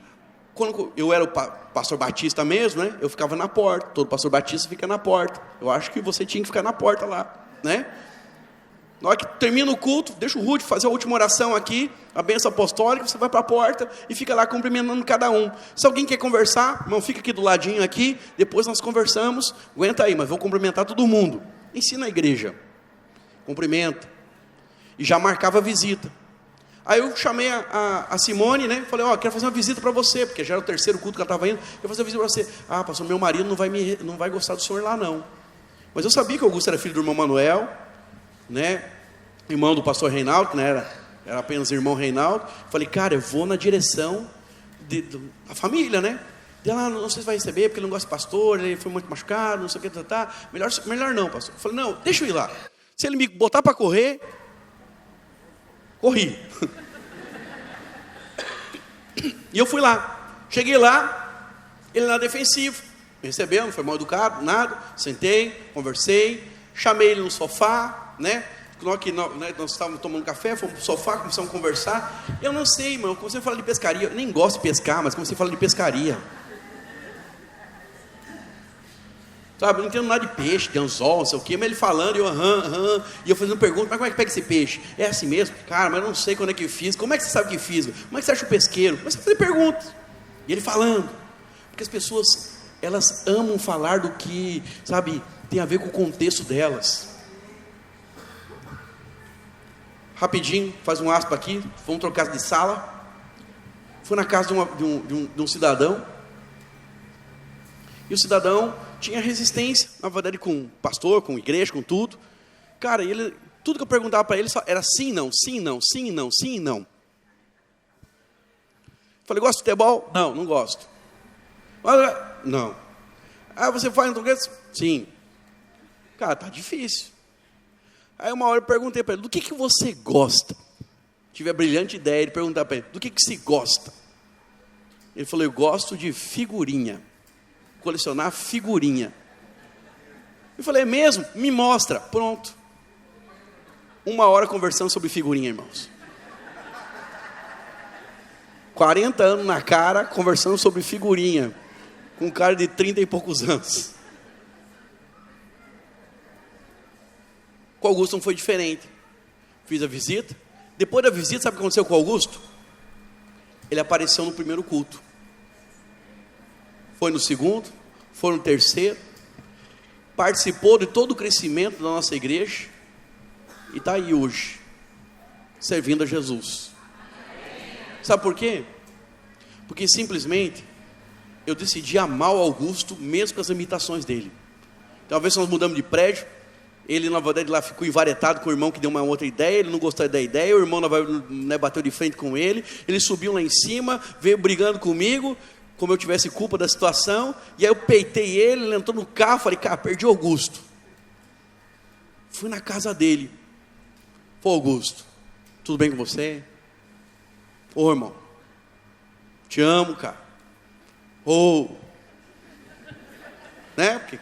quando eu era o pastor batista mesmo, né? Eu ficava na porta. Todo pastor batista fica na porta. Eu acho que você tinha que ficar na porta lá, né? Na hora que termina o culto, deixa o Ruth fazer a última oração aqui, a bênção apostólica, você vai para a porta e fica lá cumprimentando cada um. Se alguém quer conversar, irmão, fica aqui do ladinho aqui, depois nós conversamos, aguenta aí, mas vou cumprimentar todo mundo. Ensina a igreja, cumprimenta. E já marcava a visita. Aí eu chamei a Simone, né? Falei, quero fazer uma visita para você, porque já era o terceiro culto que ela estava indo. Eu vou fazer uma visita para você. Pastor, meu marido não vai gostar do senhor lá não. Mas eu sabia que Augusto era filho do irmão Manuel, né? Irmão do pastor Reinaldo, que não era apenas irmão Reinaldo. Falei, cara, eu vou na direção da família, né? Ela, não sei se vai receber, porque ele não gosta de pastor, ele foi muito machucado, não sei o que, melhor não, pastor. Falei, não, deixa eu ir lá. Se ele me botar para correr, corri. E eu fui lá. Cheguei lá, ele na defensiva, me recebeu, não foi mal educado, nada. Sentei, conversei, chamei ele no sofá, né? Nós estávamos tomando café, fomos pro sofá, começamos a conversar. Eu não sei, irmão, comecei a falar de pescaria. Eu nem gosto de pescar, mas comecei a falar de pescaria. Sabe, eu não entendo nada de peixe, de anzol, não sei o quê, mas ele falando, e eu, e eu fazendo pergunta, mas como é que pega esse peixe? É assim mesmo? Cara, mas eu não sei quando é que eu fiz. Como é que você sabe que fiz? Como é que você acha o pesqueiro? Mas você fazer perguntas. E ele falando. Porque as pessoas, elas amam falar do que, sabe, tem a ver com o contexto delas. Rapidinho, faz um aspa aqui, vamos trocar de sala. Fui na casa de um cidadão. E o cidadão tinha resistência, na verdade, com pastor, com igreja, com tudo. Cara, tudo que eu perguntava para ele era sim, não, sim, não, sim, não, sim, não. Falei, gosta de futebol? Não, não gosto. Não. Você faz no português? Sim. Cara, tá difícil. Aí uma hora eu perguntei para ele, do que você gosta? Tive a brilhante ideia de perguntar para ele, do que se gosta? Ele falou, eu gosto de figurinha. Colecionar figurinha. Eu falei, é mesmo? Me mostra. Pronto. 1 hora conversando sobre figurinha, irmãos. 40 anos na cara, conversando sobre figurinha. Com um cara de 30 e poucos anos. Com o Augusto não foi diferente. Fiz a visita. Depois da visita, sabe o que aconteceu com o Augusto? Ele apareceu no primeiro culto. Foi no segundo, foi no terceiro, participou de todo o crescimento da nossa igreja e está aí hoje, servindo a Jesus. Sabe por quê? Porque simplesmente eu decidi amar o Augusto, mesmo com as limitações dele. Talvez nós mudamos de prédio, ele na verdade lá ficou envaretado com o irmão que deu uma outra ideia, ele não gostou da ideia, o irmão bateu de frente com ele subiu lá em cima, veio brigando comigo, como eu tivesse culpa da situação, e aí eu peitei ele entrou no carro, falei, cara, perdi o Augusto. Fui na casa dele. Pô, Augusto, tudo bem com você? Ô, irmão, te amo, cara. Ô, né? Porque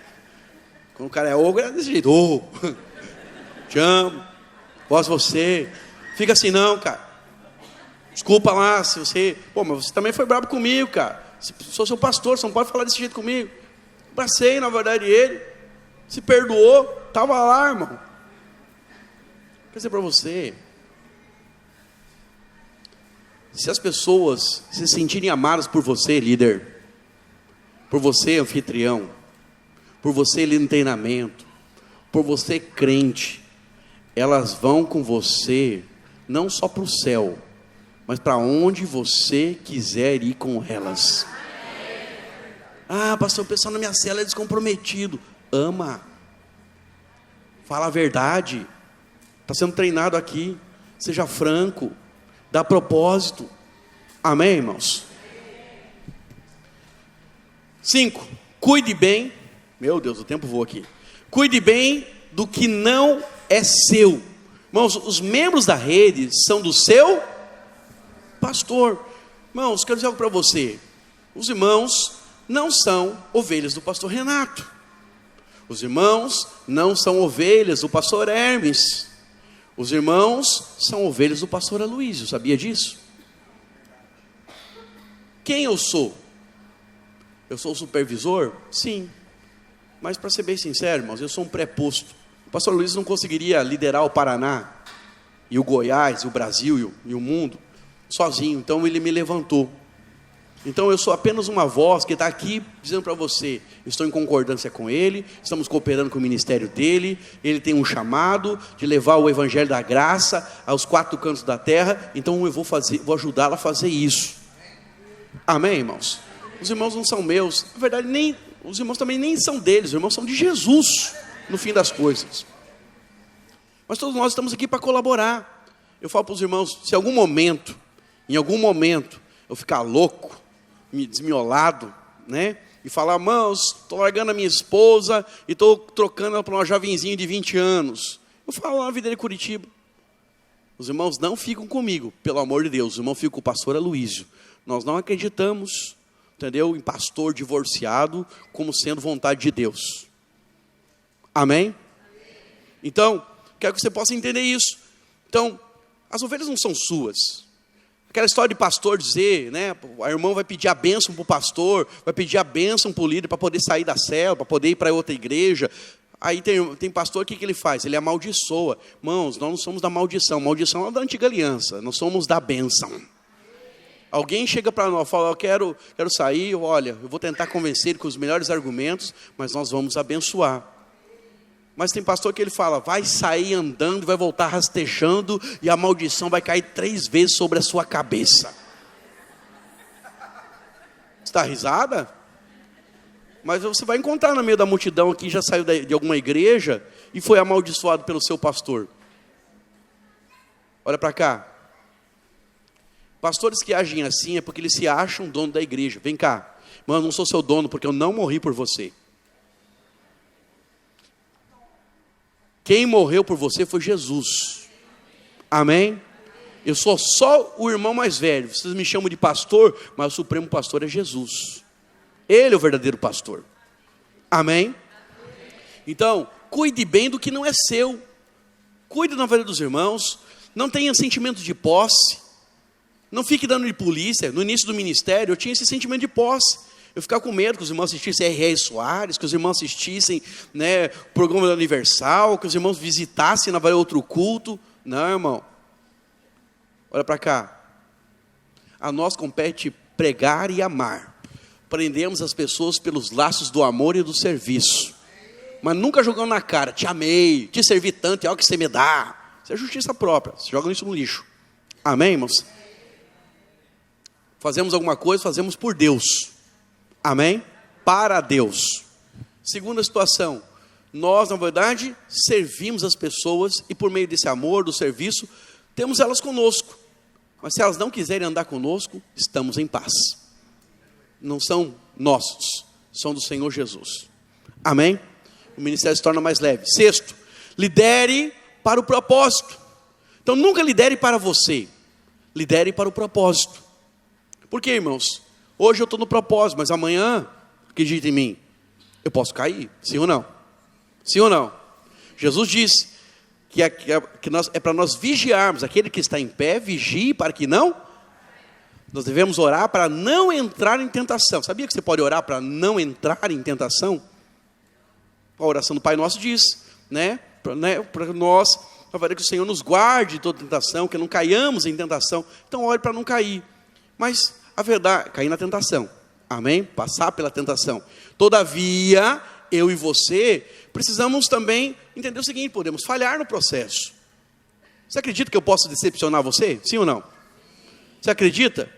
quando o cara é ogro, é desse jeito. Ô, te amo, gosto de você. Fica assim não, cara. Desculpa lá se você... Pô, mas você também foi brabo comigo, cara. Sou seu pastor, você não pode falar desse jeito comigo. Abracei, na verdade, ele. Se perdoou, estava lá, irmão. Quer dizer para você, se as pessoas se sentirem amadas por você, líder, por você, anfitrião, por você, líder em treinamento, por você, crente, elas vão com você, não só para o céu, mas para onde você quiser ir com elas. Pastor, o pessoal na minha cela é descomprometido. Ama. Fala a verdade. Está sendo treinado aqui. Seja franco. Dá propósito. Amém, irmãos? 5. Cuide bem, meu Deus, o tempo voa aqui. Cuide bem do que não é seu. Irmãos, os membros da rede são do seu pastor. Irmãos, quero dizer algo para você. Os irmãos não são ovelhas do pastor Renato. Os irmãos não são ovelhas do pastor Hermes. Os irmãos são ovelhas do pastor Aloísio, sabia disso? Quem eu sou? Eu sou o supervisor? Sim. Mas para ser bem sincero, irmãos, eu sou um pré-posto. O pastor Aloísio não conseguiria liderar o Paraná, e o Goiás, e o Brasil, e o mundo, sozinho. Então ele me levantou. Então eu sou apenas uma voz que está aqui dizendo para você, estou em concordância com ele, estamos cooperando com o ministério dele, ele tem um chamado de levar o evangelho da graça aos 4 cantos da terra, então eu vou ajudá-lo a fazer isso. Amém, irmãos? Os irmãos não são meus, na verdade os irmãos também nem são deles, os irmãos são de Jesus, no fim das coisas. Mas todos nós estamos aqui para colaborar. Eu falo para os irmãos, se em algum momento eu ficar louco, desmiolado, né? E falar, irmãos, estou largando a minha esposa e estou trocando ela para uma jovenzinha de 20 anos. Eu falo lá na Videira de Curitiba. Os irmãos não ficam comigo, pelo amor de Deus. Os irmãos ficam com o pastor Aloísio. Nós não acreditamos, entendeu, em pastor divorciado como sendo vontade de Deus. Amém? Então, quero que você possa entender isso. Então, as ovelhas não são suas. Aquela história de pastor dizer, né, a irmã vai pedir a bênção para o pastor, vai pedir a bênção para o líder, para poder sair da cela, para poder ir para outra igreja. Aí tem pastor, o que ele faz? Ele amaldiçoa. Irmãos, nós não somos da maldição. Maldição é da antiga aliança, nós somos da bênção. Alguém chega para nós e fala, eu quero sair, olha, eu vou tentar convencer ele com os melhores argumentos, mas nós vamos abençoar. Mas tem pastor que ele fala, vai sair andando, vai voltar rastejando, e a maldição vai cair 3 vezes sobre a sua cabeça. Está risada? Mas você vai encontrar no meio da multidão aqui, já saiu de alguma igreja, e foi amaldiçoado pelo seu pastor. Olha para cá. Pastores que agem assim é porque eles se acham dono da igreja. Vem cá, mano, eu não sou seu dono porque eu não morri por você. Quem morreu por você foi Jesus. Amém? Eu sou só o irmão mais velho. Vocês me chamam de pastor, mas o supremo pastor é Jesus. Ele é o verdadeiro pastor. Amém? Então, cuide bem do que não é seu. Cuide da vida dos irmãos. Não tenha sentimento de posse. Não fique dando de polícia. No início do ministério, eu tinha esse sentimento de posse. Eu ficava com medo que os irmãos assistissem R.R. Soares, que os irmãos assistissem, né, o programa da Universal, que os irmãos visitassem na Vale outro culto. Não, irmão. Olha para cá. A nós compete pregar e amar. Prendemos as pessoas pelos laços do amor e do serviço. Mas nunca jogando na cara, te amei, te servi tanto, é algo que você me dá. Isso é justiça própria, você joga isso no lixo. Amém, irmãos? Fazemos alguma coisa, fazemos por Deus. Amém? Para Deus. Segunda situação, nós na verdade servimos as pessoas e por meio desse amor, do serviço, temos elas conosco. Mas se elas não quiserem andar conosco, estamos em paz. Não são nossos, são do Senhor Jesus. Amém? O ministério se torna mais leve. Sexto, lidere para o propósito. Então nunca lidere para você, lidere para o propósito. Por quê, irmãos? Hoje eu estou no propósito, mas amanhã, acredite em mim, eu posso cair, sim ou não? Sim ou não? Jesus disse que é para nós vigiarmos, aquele que está em pé, vigie para que não. Nós devemos orar para não entrar em tentação. Sabia que você pode orar para não entrar em tentação? A oração do Pai Nosso diz, para nós, na verdade, que o Senhor nos guarde de toda tentação, que não caiamos em tentação. Então ore para não cair. Mas a verdade, cair na tentação, amém? Passar pela tentação. Todavia, eu e você precisamos também entender o seguinte: podemos falhar no processo. Você acredita que eu posso decepcionar você? Sim ou não? Você acredita?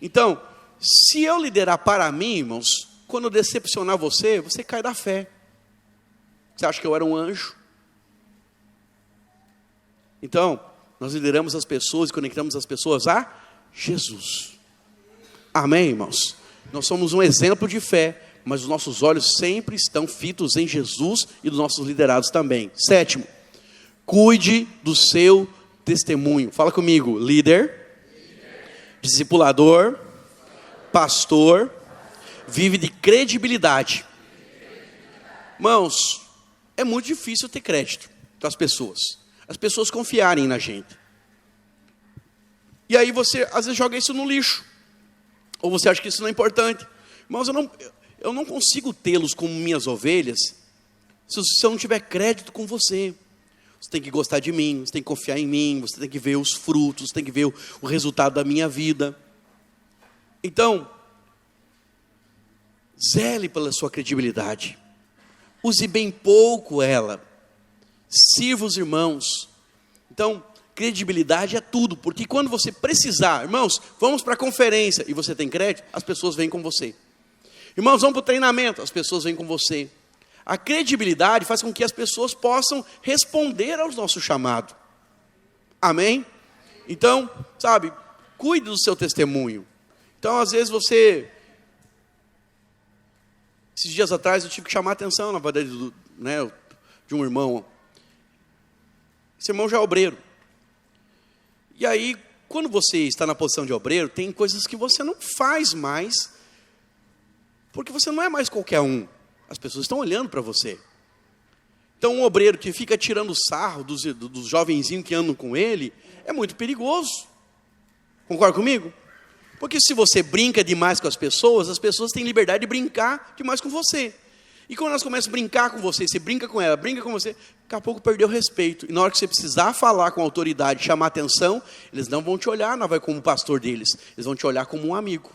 Então, se eu liderar para mim, irmãos, quando eu decepcionar você, você cai da fé. Você acha que eu era um anjo? Então, nós lideramos as pessoas e conectamos as pessoas a Jesus. Amém, irmãos? Nós somos um exemplo de fé mas os nossos olhos sempre estão fitos em Jesus e dos nossos liderados também. 7, cuide do seu testemunho. Fala comigo, líder, discipulador, pastor, vive de credibilidade. Irmãos, é muito difícil ter crédito para as pessoas confiarem na gente. E aí você, às vezes, joga isso no lixo, ou você acha que isso não é importante. Irmãos, eu não consigo tê-los como minhas ovelhas, se eu não tiver crédito com você. Você tem que gostar de mim, você tem que confiar em mim, você tem que ver os frutos, você tem que ver o resultado da minha vida. Então, zele pela sua credibilidade. Use bem pouco ela. Sirva os irmãos. Então, credibilidade é tudo, porque quando você precisar, irmãos, vamos para a conferência e você tem crédito, as pessoas vêm com você. Irmãos, vamos para o treinamento, as pessoas vêm com você. A credibilidade faz com que as pessoas possam responder ao nosso chamado. Amém? Então, sabe, cuide do seu testemunho. Então, às vezes esses dias atrás eu tive que chamar a atenção, na verdade, de um irmão. Esse irmão já é obreiro. E aí, quando você está na posição de obreiro, tem coisas que você não faz mais, porque você não é mais qualquer um. As pessoas estão olhando para você. Então, um obreiro que fica tirando sarro dos jovenzinhos que andam com ele, é muito perigoso. Concorda comigo? Porque se você brinca demais com as pessoas têm liberdade de brincar demais com você. E quando elas começam a brincar com você, você brinca com ela, brinca com você, daqui a pouco perdeu o respeito. E na hora que você precisar falar com a autoridade, chamar atenção, eles não vão te olhar, não vai como pastor deles, eles vão te olhar como um amigo.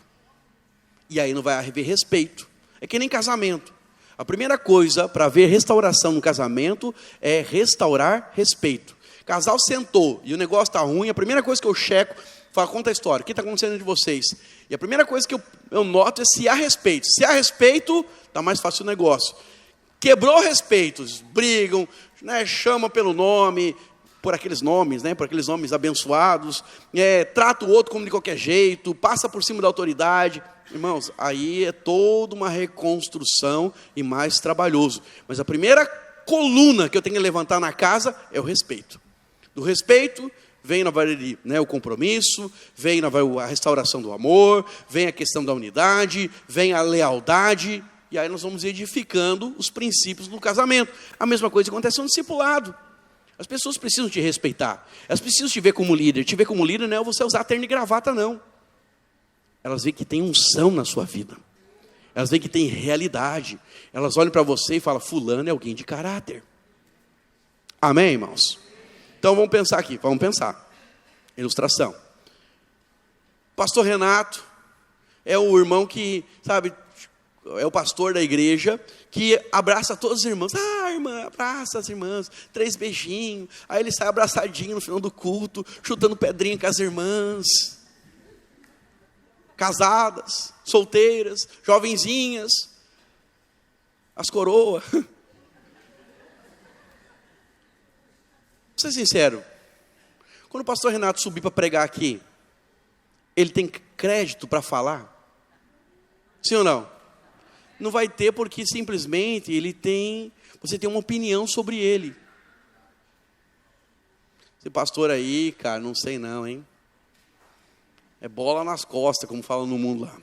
E aí não vai haver respeito. É que nem casamento. A primeira coisa para haver restauração no casamento é restaurar respeito. Casal sentou e o negócio está ruim, a primeira coisa que eu checo, fala, conta a história, o que está acontecendo entre vocês? E a primeira coisa que eu noto é se há respeito. Se há respeito, está mais fácil o negócio. Quebrou respeitos, brigam, chamam pelo nome, por aqueles nomes abençoados, trata o outro como de qualquer jeito, passa por cima da autoridade. Irmãos, aí é toda uma reconstrução e mais trabalhoso. Mas a primeira coluna que eu tenho que levantar na casa é o respeito. Do respeito vem na verdade, o compromisso, vem a restauração do amor, vem a questão da unidade, vem a lealdade, e aí nós vamos edificando os princípios do casamento. A mesma coisa acontece no discipulado. As pessoas precisam te respeitar, elas precisam te ver como líder. Te ver como líder não é você usar terno e gravata, não. Elas veem que tem unção na sua vida, elas veem que tem realidade, elas olham para você e falam, fulano é alguém de caráter. Amém, irmãos? Então vamos pensar aqui, ilustração. Pastor Renato é o irmão que, é o pastor da igreja, que abraça todas as irmãs. Irmã, abraça as irmãs, 3 beijinhos. Aí ele sai abraçadinho no final do culto, chutando pedrinha com as irmãs. Casadas, solteiras, jovenzinhas, as coroas. Vou ser sincero, quando o pastor Renato subir para pregar aqui, ele tem crédito para falar? Sim ou não? Não vai ter, porque simplesmente você tem uma opinião sobre ele. Esse pastor aí, cara, não sei não, hein? É bola nas costas, como falam no mundo lá.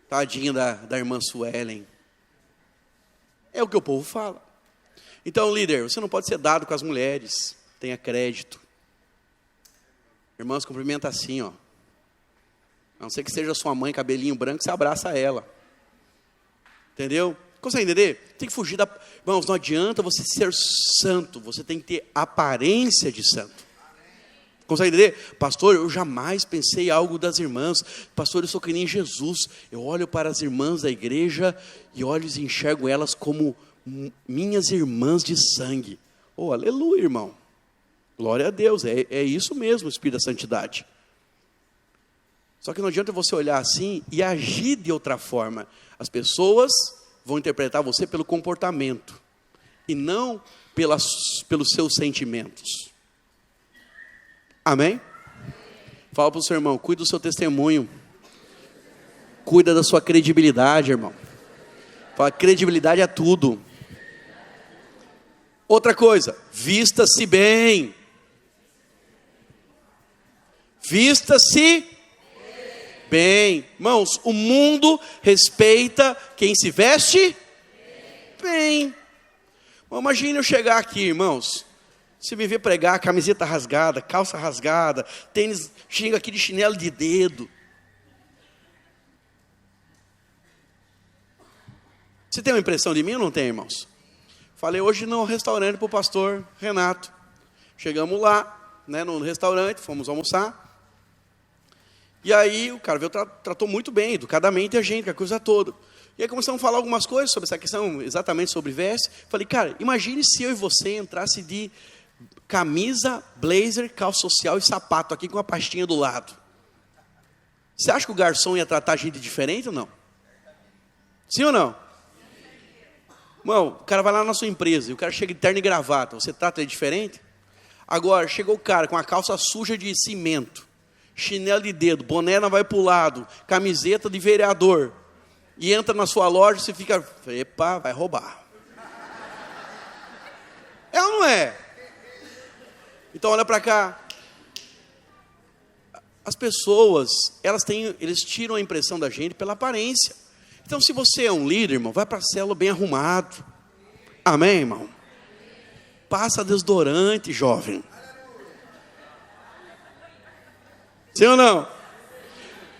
Tadinha da irmã Suelen. É o que o povo fala. Então, líder, você não pode ser dado com as mulheres. Tenha crédito. Irmãos, cumprimenta assim, ó. A não ser que seja sua mãe, cabelinho branco, você abraça ela. Entendeu? Consegue entender? Tem que fugir da... Irmãos, não adianta você ser santo. Você tem que ter aparência de santo. Consegue entender? Pastor, eu jamais pensei algo das irmãs. Pastor, eu sou que nem Jesus. Eu olho para as irmãs da igreja e olho e enxergo elas como minhas irmãs de sangue. Oh, aleluia, irmão. Glória a Deus. É isso mesmo, o Espírito da Santidade. Só que não adianta você olhar assim e agir de outra forma. As pessoas vão interpretar você pelo comportamento e não pelos seus sentimentos. Amém? Fala para o seu irmão, cuide do seu testemunho. Cuida da sua credibilidade, irmão. Fala, credibilidade é tudo. Outra coisa, vista-se bem. Vista-se bem. Irmãos, o mundo respeita quem se veste bem. Imagine eu chegar aqui, irmãos. Você me vê pregar, camiseta rasgada, calça rasgada, tênis, chega aqui de chinelo de dedo. Você tem uma impressão de mim ou não tem, irmãos? Falei hoje no restaurante para o pastor Renato. Chegamos lá, né, no restaurante, fomos almoçar. E aí o cara veio, tratou muito bem, educadamente a gente, a coisa toda. E aí começamos a falar algumas coisas sobre essa questão, exatamente sobre veste. Falei, cara, imagine se eu e você entrasse de camisa, blazer, calça social e sapato aqui com a pastinha do lado. Você acha que o garçom ia tratar a gente diferente ou não? Sim ou não? Irmão, o cara vai lá na sua empresa e o cara chega de terno e gravata, você trata ele diferente? Agora, chegou o cara com a calça suja de cimento, chinelo de dedo, boné não vai para o lado, camiseta de vereador, e entra na sua loja e você fica, epa, vai roubar. É ou não é? Então olha para cá. As pessoas, eles tiram a impressão da gente pela aparência. Então se você é um líder, irmão, vai para a célula bem arrumado. Amém, irmão? Passa desodorante, jovem. Sim ou não?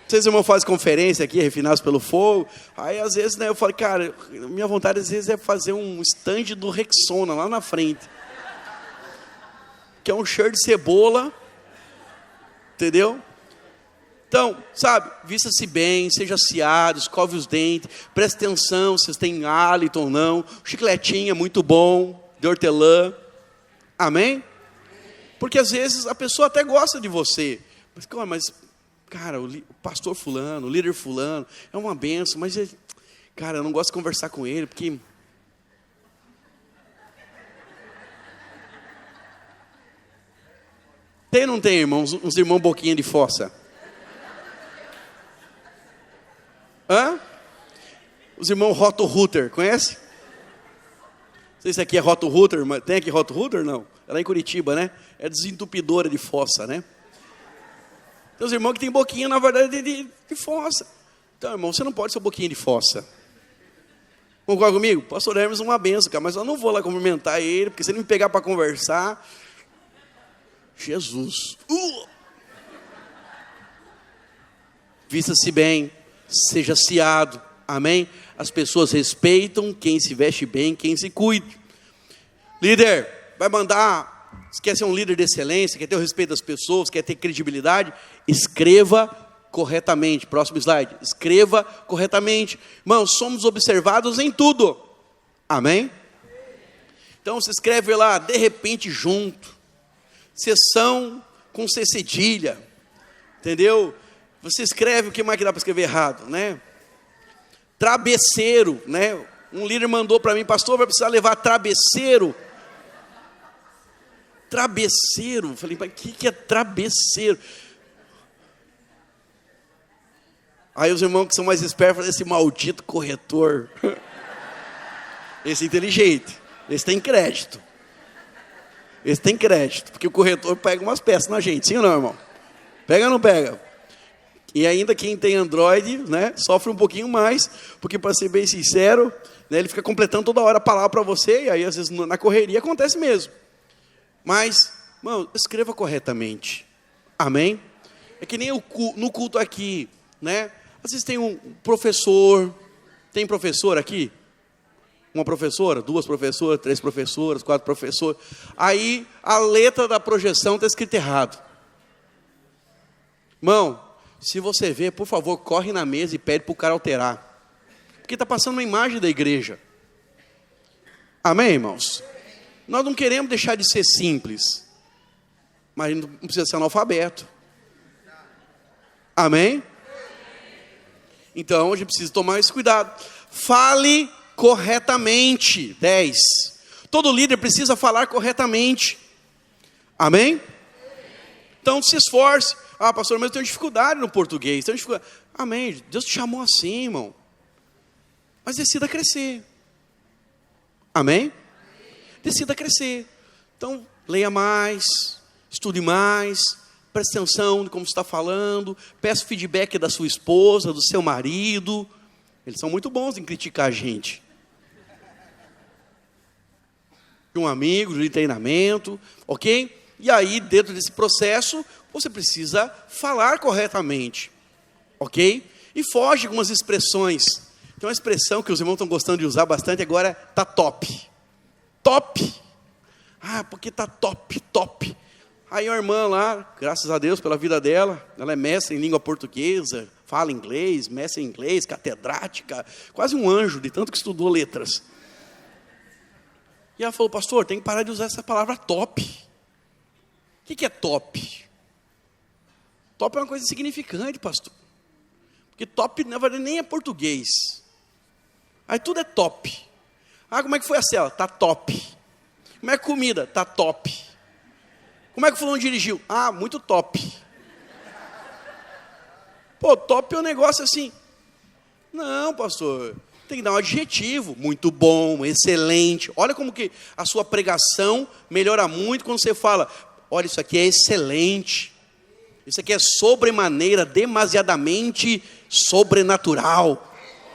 Vocês, irmão, fazem conferência aqui, refinados pelo fogo. Aí, às vezes, né, eu falo, cara, minha vontade, às vezes, é fazer um stand do Rexona, lá na frente. Que é um cheiro de cebola. Entendeu? Então, sabe, vista-se bem, seja assiado, escove os dentes, preste atenção se vocês têm hálito ou não. O chicletinho é muito bom, de hortelã. Amém? Porque, às vezes, a pessoa até gosta de você. Mas cara, o pastor fulano, o líder fulano, é uma benção, mas, cara, eu não gosto de conversar com ele, porque... Tem ou não tem, irmãos, uns irmãos boquinha de fossa? Hã? Os irmãos Roto Rooter, conhece? Não sei se aqui é Roto Rooter, mas tem aqui Roto Rooter? Não. É lá em Curitiba, né? É desentupidora de fossa, né? Tem os irmãos que tem boquinha, na verdade, de fossa. Então, irmão, você não pode ser boquinha de fossa. Concorda comigo? Pastor Hermes é uma benção, cara, mas eu não vou lá cumprimentar ele, porque se ele me pegar para conversar... Jesus. Vista-se bem, seja assiado. Amém? As pessoas respeitam quem se veste bem, quem se cuida. Líder, vai mandar, se quer ser um líder de excelência, quer ter o respeito das pessoas, quer ter credibilidade, escreva corretamente. Próximo slide. Escreva corretamente. Irmãos, somos observados em tudo. Amém? Então você escreve lá, de repente junto. Sessão com C cedilha. Entendeu? Você escreve, o que mais que dá para escrever errado, né? Travesseiro, né? Um líder mandou para mim, pastor, vai precisar levar travesseiro. Travesseiro. Falei, mas o que é travesseiro? Aí os irmãos que são mais espertos falam, esse maldito corretor. Esse é inteligente. Esse tem crédito. Esse tem crédito. Porque o corretor pega umas peças na gente. Sim ou não, irmão? Pega ou não pega? E ainda quem tem Android, né, sofre um pouquinho mais. Porque, para ser bem sincero, né, ele fica completando toda hora a palavra para você. E aí, às vezes, na correria acontece mesmo. Mas, irmão, escreva corretamente. Amém? É que nem no culto aqui, né? Às vezes tem um professor. Tem professor aqui? Uma professora, 2 professoras, 3 professoras, 4 professores. Aí a letra da projeção está escrita errado. Irmão, se você vê, por favor, corre na mesa e pede para o cara alterar. Porque está passando uma imagem da igreja. Amém, irmãos? Nós não queremos deixar de ser simples. Mas não precisa ser analfabeto. Amém? Então a gente precisa tomar esse cuidado. Fale corretamente. 10. Todo líder precisa falar corretamente. Amém? Então se esforce. Ah, pastor, mas eu tenho dificuldade no português. Amém. Deus te chamou assim, irmão. Mas decida crescer. Amém? Decida crescer. Então, leia mais, estude mais, preste atenção em como você está falando, peça feedback da sua esposa, do seu marido. Eles são muito bons em criticar a gente. De um amigo, de treinamento, ok? E aí, dentro desse processo, você precisa falar corretamente, ok? E foge de algumas expressões. Tem uma expressão que os irmãos estão gostando de usar bastante agora, tá top. Top. Ah, porque tá top, top. Aí a irmã lá, graças a Deus pela vida dela, ela é mestre em língua portuguesa, fala inglês, mestre em inglês, catedrática, quase um anjo de tanto que estudou letras. E ela falou, pastor, tem que parar de usar essa palavra top. O que é top? Top é uma coisa insignificante, pastor. Porque top, na verdade, nem é português. Aí tudo é top. Ah, como é que foi a cela? Tá top. Como é que comida? Tá top. Como é que o fulano dirigiu? Ah, muito top. Pô, top é um negócio assim. Não, pastor, tem que dar um adjetivo. Muito bom, excelente. Olha como que a sua pregação melhora muito quando você fala, olha, isso aqui é excelente. Isso aqui é sobremaneira, demasiadamente sobrenatural.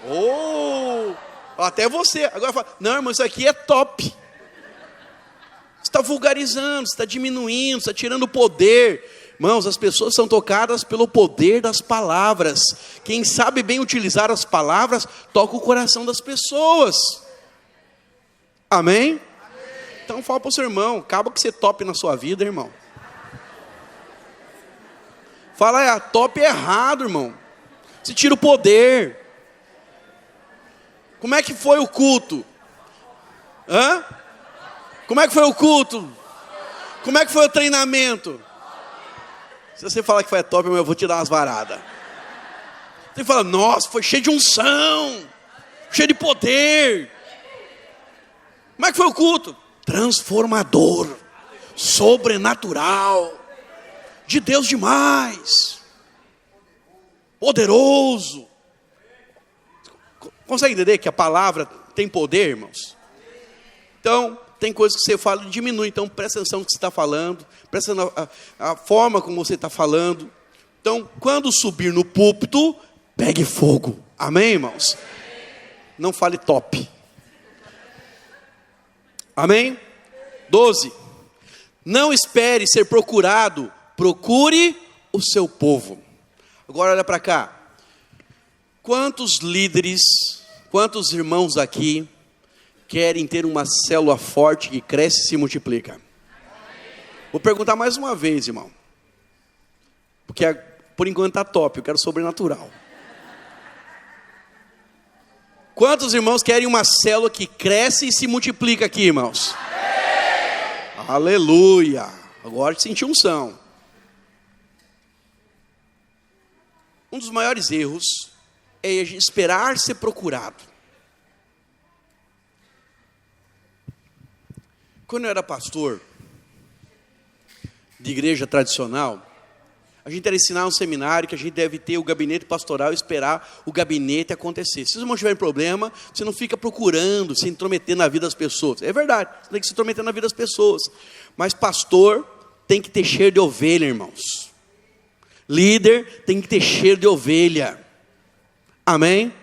Oh, até você. Agora fala, não, irmão, isso aqui é top. Você está vulgarizando, você está diminuindo, você está tirando o poder. Irmãos, as pessoas são tocadas pelo poder das palavras. Quem sabe bem utilizar as palavras, toca o coração das pessoas. Amém? Amém. Então fala para o seu irmão, acaba que você top na sua vida, irmão. Fala, top é errado, irmão. Você tira o poder. Como é que foi o culto? Hã? Como é que foi o culto? Como é que foi o treinamento? Se você falar que foi top, eu vou te dar umas varadas. Você fala, nossa, foi cheio de unção, cheio de poder. Como é que foi o culto? Transformador, sobrenatural, de Deus demais, poderoso. Consegue entender que a palavra tem poder, irmãos? Então, tem coisas que você fala e diminui. Então, presta atenção no que você está falando. Presta atenção a forma como você está falando. Então, quando subir no púlpito, pegue fogo. Amém, irmãos? Não fale top. Amém? 12. Não espere ser procurado. Procure o seu povo. Agora olha para cá. Quantos líderes, quantos irmãos aqui querem ter uma célula forte que cresce e se multiplica? Vou perguntar mais uma vez, irmão. Porque por enquanto está top, eu quero sobrenatural. Quantos irmãos querem uma célula que cresce e se multiplica aqui, irmãos? Amém. Aleluia. Agora senti unção. Um dos maiores erros é esperar ser procurado. Quando eu era pastor de igreja tradicional, a gente era ensinar um seminário que a gente deve ter o gabinete pastoral e esperar o gabinete acontecer. Se os irmãos tiverem problema, você não fica procurando se intrometer na vida das pessoas. É verdade, você tem que se intrometer na vida das pessoas. Mas pastor tem que ter cheiro de ovelha, irmãos. Líder tem que ter cheiro de ovelha. Amém?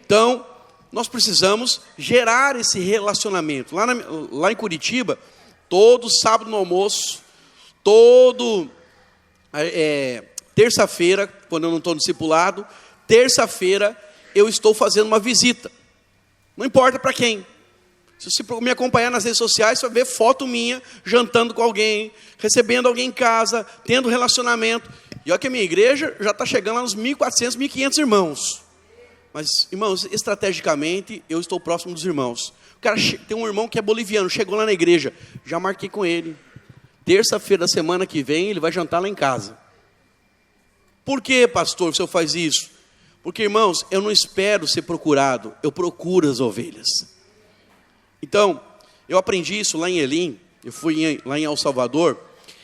Então, nós precisamos gerar esse relacionamento. Lá em Curitiba, todo sábado no almoço, terça-feira, quando eu não estou no discipulado, terça-feira eu estou fazendo uma visita. Não importa para quem. Se você me acompanhar nas redes sociais, você vai ver foto minha, jantando com alguém, recebendo alguém em casa, tendo relacionamento. E olha que a minha igreja já está chegando lá nos 1.400, 1.500 irmãos. Mas, irmãos, estrategicamente, eu estou próximo dos irmãos. O cara tem um irmão que é boliviano, chegou lá na igreja, já marquei com ele. Terça-feira da semana que vem, ele vai jantar lá em casa. Por que, pastor, o senhor faz isso? Porque, irmãos, eu não espero ser procurado, eu procuro as ovelhas. Então, eu aprendi isso lá em Elim, eu fui lá em El Salvador.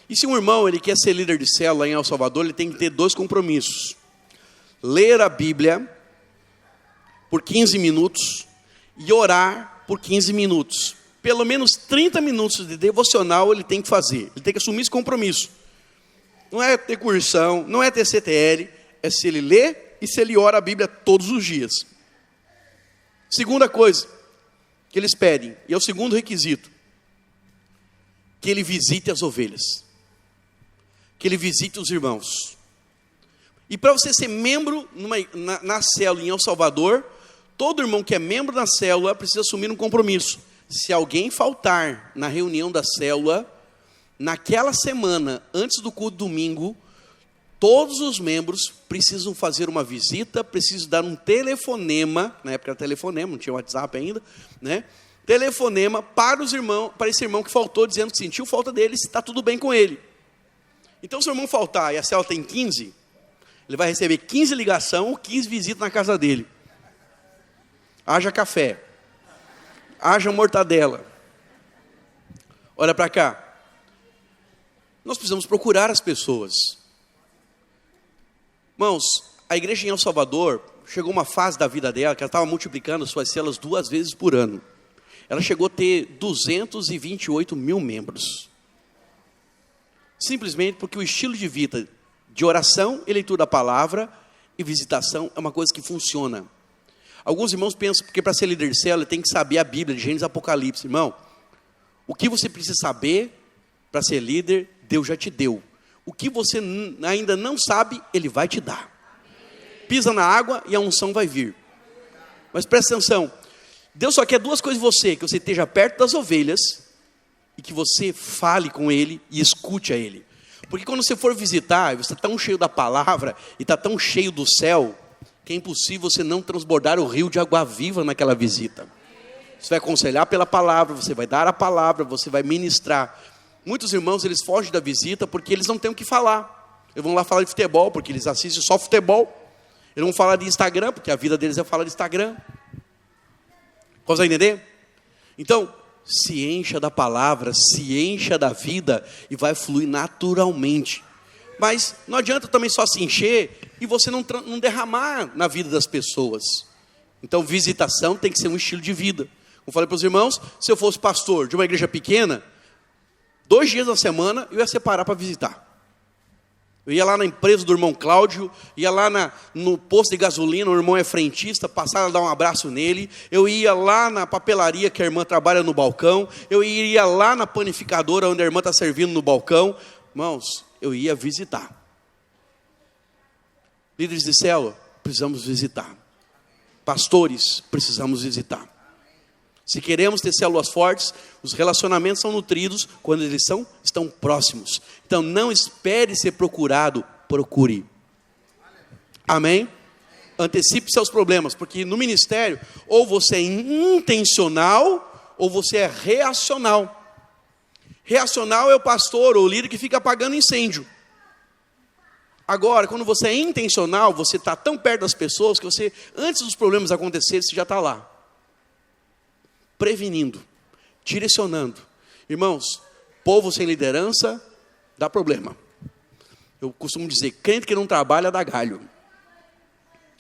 E se um irmão ele quer ser líder de célula lá em El Salvador, ele tem que ter 2 compromissos. ler a Bíblia por 15 minutos e orar por 15 minutos. Pelo menos 30 minutos de devocional ele tem que fazer. Ele tem que assumir esse compromisso. Não é ter cursão, não é ter CTL, é se ele lê e se ele ora a Bíblia todos os dias. Segunda coisa que eles pedem, e é o segundo requisito, que ele visite as ovelhas. Que ele visite os irmãos. E para você ser membro na célula em El Salvador, todo irmão que é membro da célula precisa assumir um compromisso. Se alguém faltar na reunião da célula, naquela semana, antes do culto domingo, todos os membros precisam fazer uma visita, precisam dar um telefonema, na época era telefonema, não tinha WhatsApp ainda, né? Telefonema para os irmãos, para esse irmão que faltou, dizendo que sentiu falta dele, se está tudo bem com ele. Então, se o irmão faltar e a célula tem 15, ele vai receber 15 ligações ou 15 visitas na casa dele. Haja café, haja mortadela. Olha para cá. Nós precisamos procurar as pessoas. Irmãos, a igreja em El Salvador, chegou uma fase da vida dela, que ela estava multiplicando suas células 2 vezes por ano. Ela chegou a ter 228 mil membros. Simplesmente porque o estilo de vida de oração e leitura da palavra e visitação é uma coisa que funciona. Alguns irmãos pensam que para ser líder de célula tem que saber a Bíblia, de Gênesis e Apocalipse. Irmão, o que você precisa saber para ser líder, Deus já te deu. O que você ainda não sabe, Ele vai te dar. Pisa na água e a unção vai vir. Mas presta atenção, Deus só quer 2 coisas de você: que você esteja perto das ovelhas e que você fale com Ele e escute a Ele. Porque quando você for visitar, você está tão cheio da palavra e está tão cheio do céu, que é impossível você não transbordar o rio de água viva naquela visita. Você vai aconselhar pela palavra, você vai dar a palavra, você vai ministrar. Muitos irmãos, eles fogem da visita porque eles não têm o que falar. Eles vão lá falar de futebol, porque eles assistem só futebol. Eles vão falar de Instagram, porque a vida deles é falar de Instagram. Consegue entender? Então, se encha da palavra, se encha da vida e vai fluir naturalmente. Mas não adianta também só se encher e você não derramar na vida das pessoas. Então, visitação tem que ser um estilo de vida. Como falei para os irmãos, se eu fosse pastor de uma igreja pequena, 2 dias da semana eu ia separar para visitar. Eu ia lá na empresa do irmão Cláudio, ia lá no posto de gasolina, o irmão é frentista, passar a dar um abraço nele. Eu ia lá na papelaria que a irmã trabalha no balcão. Eu iria lá na panificadora onde a irmã está servindo no balcão. Irmãos, eu ia visitar. Líderes de célula, precisamos visitar. Pastores, precisamos visitar. Se queremos ter células fortes, os relacionamentos são nutridos quando eles estão próximos. Então não espere ser procurado, procure. Amém? Antecipe seus problemas, porque no ministério, ou você é intencional, ou você é reacional. Reacional é o pastor ou o líder que fica apagando incêndio. Agora, quando você é intencional, você está tão perto das pessoas que você, antes dos problemas acontecerem, você já está lá. Prevenindo, direcionando. Irmãos, povo sem liderança dá problema. Eu costumo dizer, crente que não trabalha dá galho.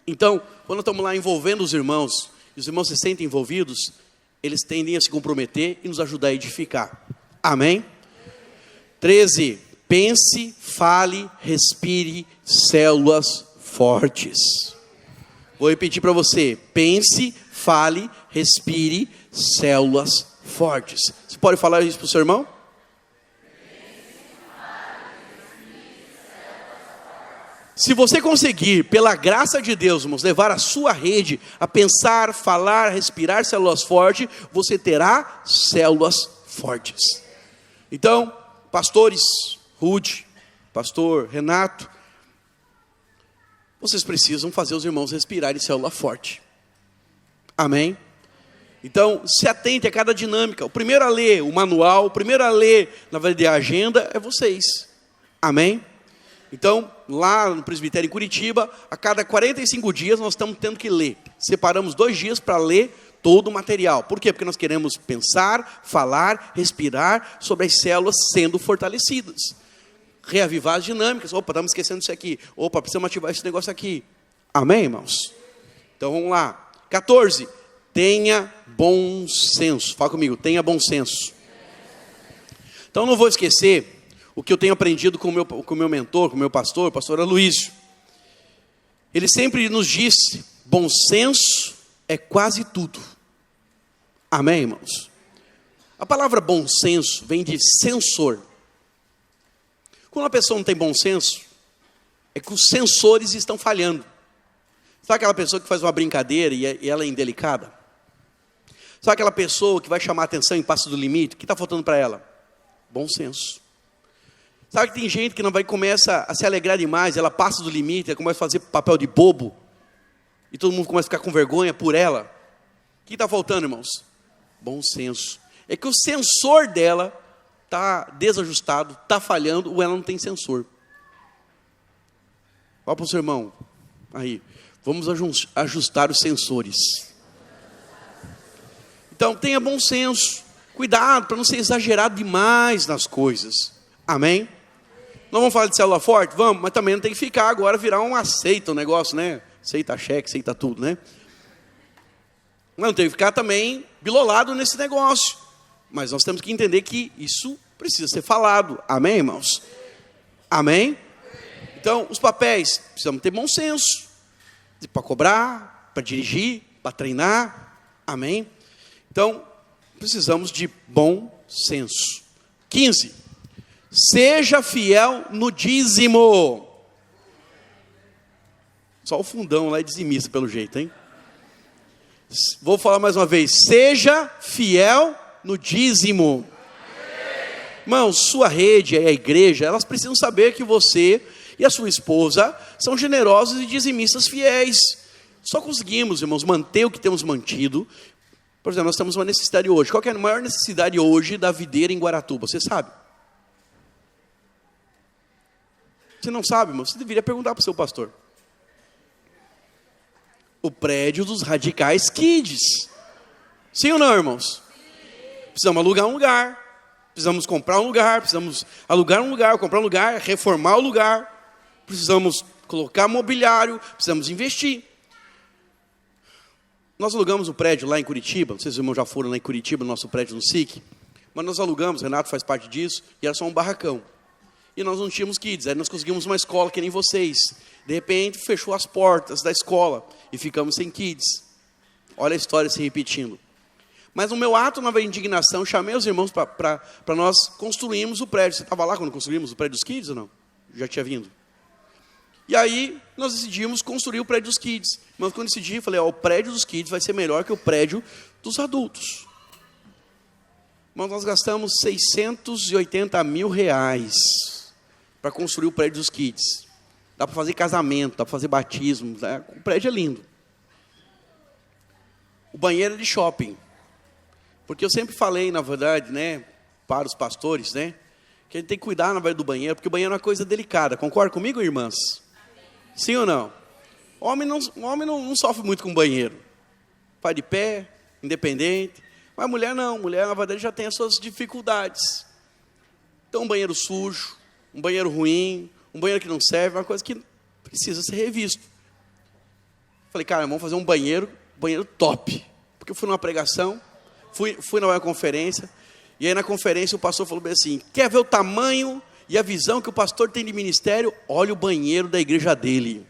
Então, quando estamos lá envolvendo os irmãos, e os irmãos se sentem envolvidos, eles tendem a se comprometer e nos ajudar a edificar. Amém? 13. Pense, fale, respire, células fortes. Vou repetir para você. Pense, fale, respire, células fortes. Você pode falar isso para o seu irmão? Se você conseguir, pela graça de Deus, irmãos, levar a sua rede a pensar, falar, respirar células fortes, você terá células fortes. Então, pastores, Rude, pastor Renato, vocês precisam fazer os irmãos respirarem célula forte. Amém? Então, se atente a cada dinâmica. O primeiro a ler o manual, o primeiro a ler, na verdade, a agenda, é vocês. Amém? Então, lá no presbitério em Curitiba, a cada 45 dias nós estamos tendo que ler. Separamos 2 dias para ler todo o material. Por quê? Porque nós queremos pensar, falar, respirar sobre as células sendo fortalecidas. Reavivar as dinâmicas. Opa, estamos esquecendo isso aqui. Opa, precisamos ativar esse negócio aqui. Amém, irmãos? Então vamos lá. 14. Tenha bom senso. Fala comigo, tenha bom senso. Então não vou esquecer o que eu tenho aprendido com o meu mentor, com o meu pastor, o pastor Aloysio. Ele sempre nos disse, bom senso é quase tudo. Amém, irmãos? A palavra bom senso vem de sensor. Quando a pessoa não tem bom senso, é que os sensores estão falhando. Sabe aquela pessoa que faz uma brincadeira e ela é indelicada? Sabe aquela pessoa que vai chamar atenção e passa do limite? O que está faltando para ela? Bom senso. Sabe que tem gente que não vai começa a se alegrar demais, ela passa do limite, ela começa a fazer papel de bobo, e todo mundo começa a ficar com vergonha por ela. O que está faltando, irmãos? Bom senso. É que o sensor dela está desajustado, está falhando, ou ela não tem sensor. Fala para o seu irmão, aí, vamos ajustar os sensores. Então, tenha bom senso, cuidado para não ser exagerado demais nas coisas. Amém? Não vamos falar de célula forte? Vamos, mas também não tem que ficar agora, virar um aceita o negócio, né? Aceita cheque, aceita tudo, né? Não tem que ficar também bilolado nesse negócio. Mas nós temos que entender que isso precisa ser falado. Amém, irmãos? Amém? Então, os papéis, precisamos ter bom senso. Para cobrar, para dirigir, para treinar. Amém? Então, precisamos de bom senso. 15. Seja fiel no dízimo. Só o fundão lá é dizimista pelo jeito, hein? Vou falar mais uma vez. Seja fiel no dízimo. Irmão, sua rede e a igreja, elas precisam saber que você e a sua esposa são generosos e dizimistas fiéis. Só conseguimos, irmãos, manter o que temos mantido. Por exemplo, nós temos uma necessidade hoje. Qual que é a maior necessidade hoje da videira em Guaratuba? Você sabe? Você não sabe, irmão? Você deveria perguntar para o seu pastor. O prédio dos Radicais Kids. Sim ou não, irmãos? Precisamos alugar um lugar. Precisamos comprar um lugar. Precisamos alugar um lugar, comprar um lugar, reformar o lugar. Precisamos colocar mobiliário. Precisamos investir. Nós alugamos um prédio lá em Curitiba. Não sei se os irmãos já foram lá em Curitiba, no nosso prédio no SIC. Mas nós alugamos, Renato faz parte disso. E era só um barracão. E nós não tínhamos kids, aí nós conseguimos uma escola que nem vocês. De repente, fechou as portas da escola e ficamos sem kids. Olha a história se repetindo. Mas no meu ato, na indignação, chamei os irmãos para nós construirmos o prédio. Você estava lá quando construímos o prédio dos kids ou não? Já tinha vindo. E aí, nós decidimos construir o prédio dos kids. Mas quando decidi, falei, o prédio dos kids vai ser melhor que o prédio dos adultos. Mas nós gastamos R$680 mil para construir o prédio dos kids. Dá para fazer casamento, dá para fazer batismo. O prédio é lindo. O banheiro é de shopping. Porque eu sempre falei, na verdade, né, para os pastores, né, que a gente tem que cuidar, na verdade, do banheiro, porque o banheiro é uma coisa delicada. Concorda comigo, irmãs? Sim ou não? O homem não sofre muito com banheiro. Faz de pé, independente. Mas a mulher não. A mulher, na verdade, já tem as suas dificuldades. Então, um banheiro sujo, um banheiro ruim, um banheiro que não serve, é uma coisa que precisa ser revisto. Falei, cara, vamos fazer um banheiro top. Porque eu fui numa pregação, fui numa conferência, e aí na conferência o pastor falou bem assim, quer ver o tamanho e a visão que o pastor tem de ministério? Olha o banheiro da igreja dele.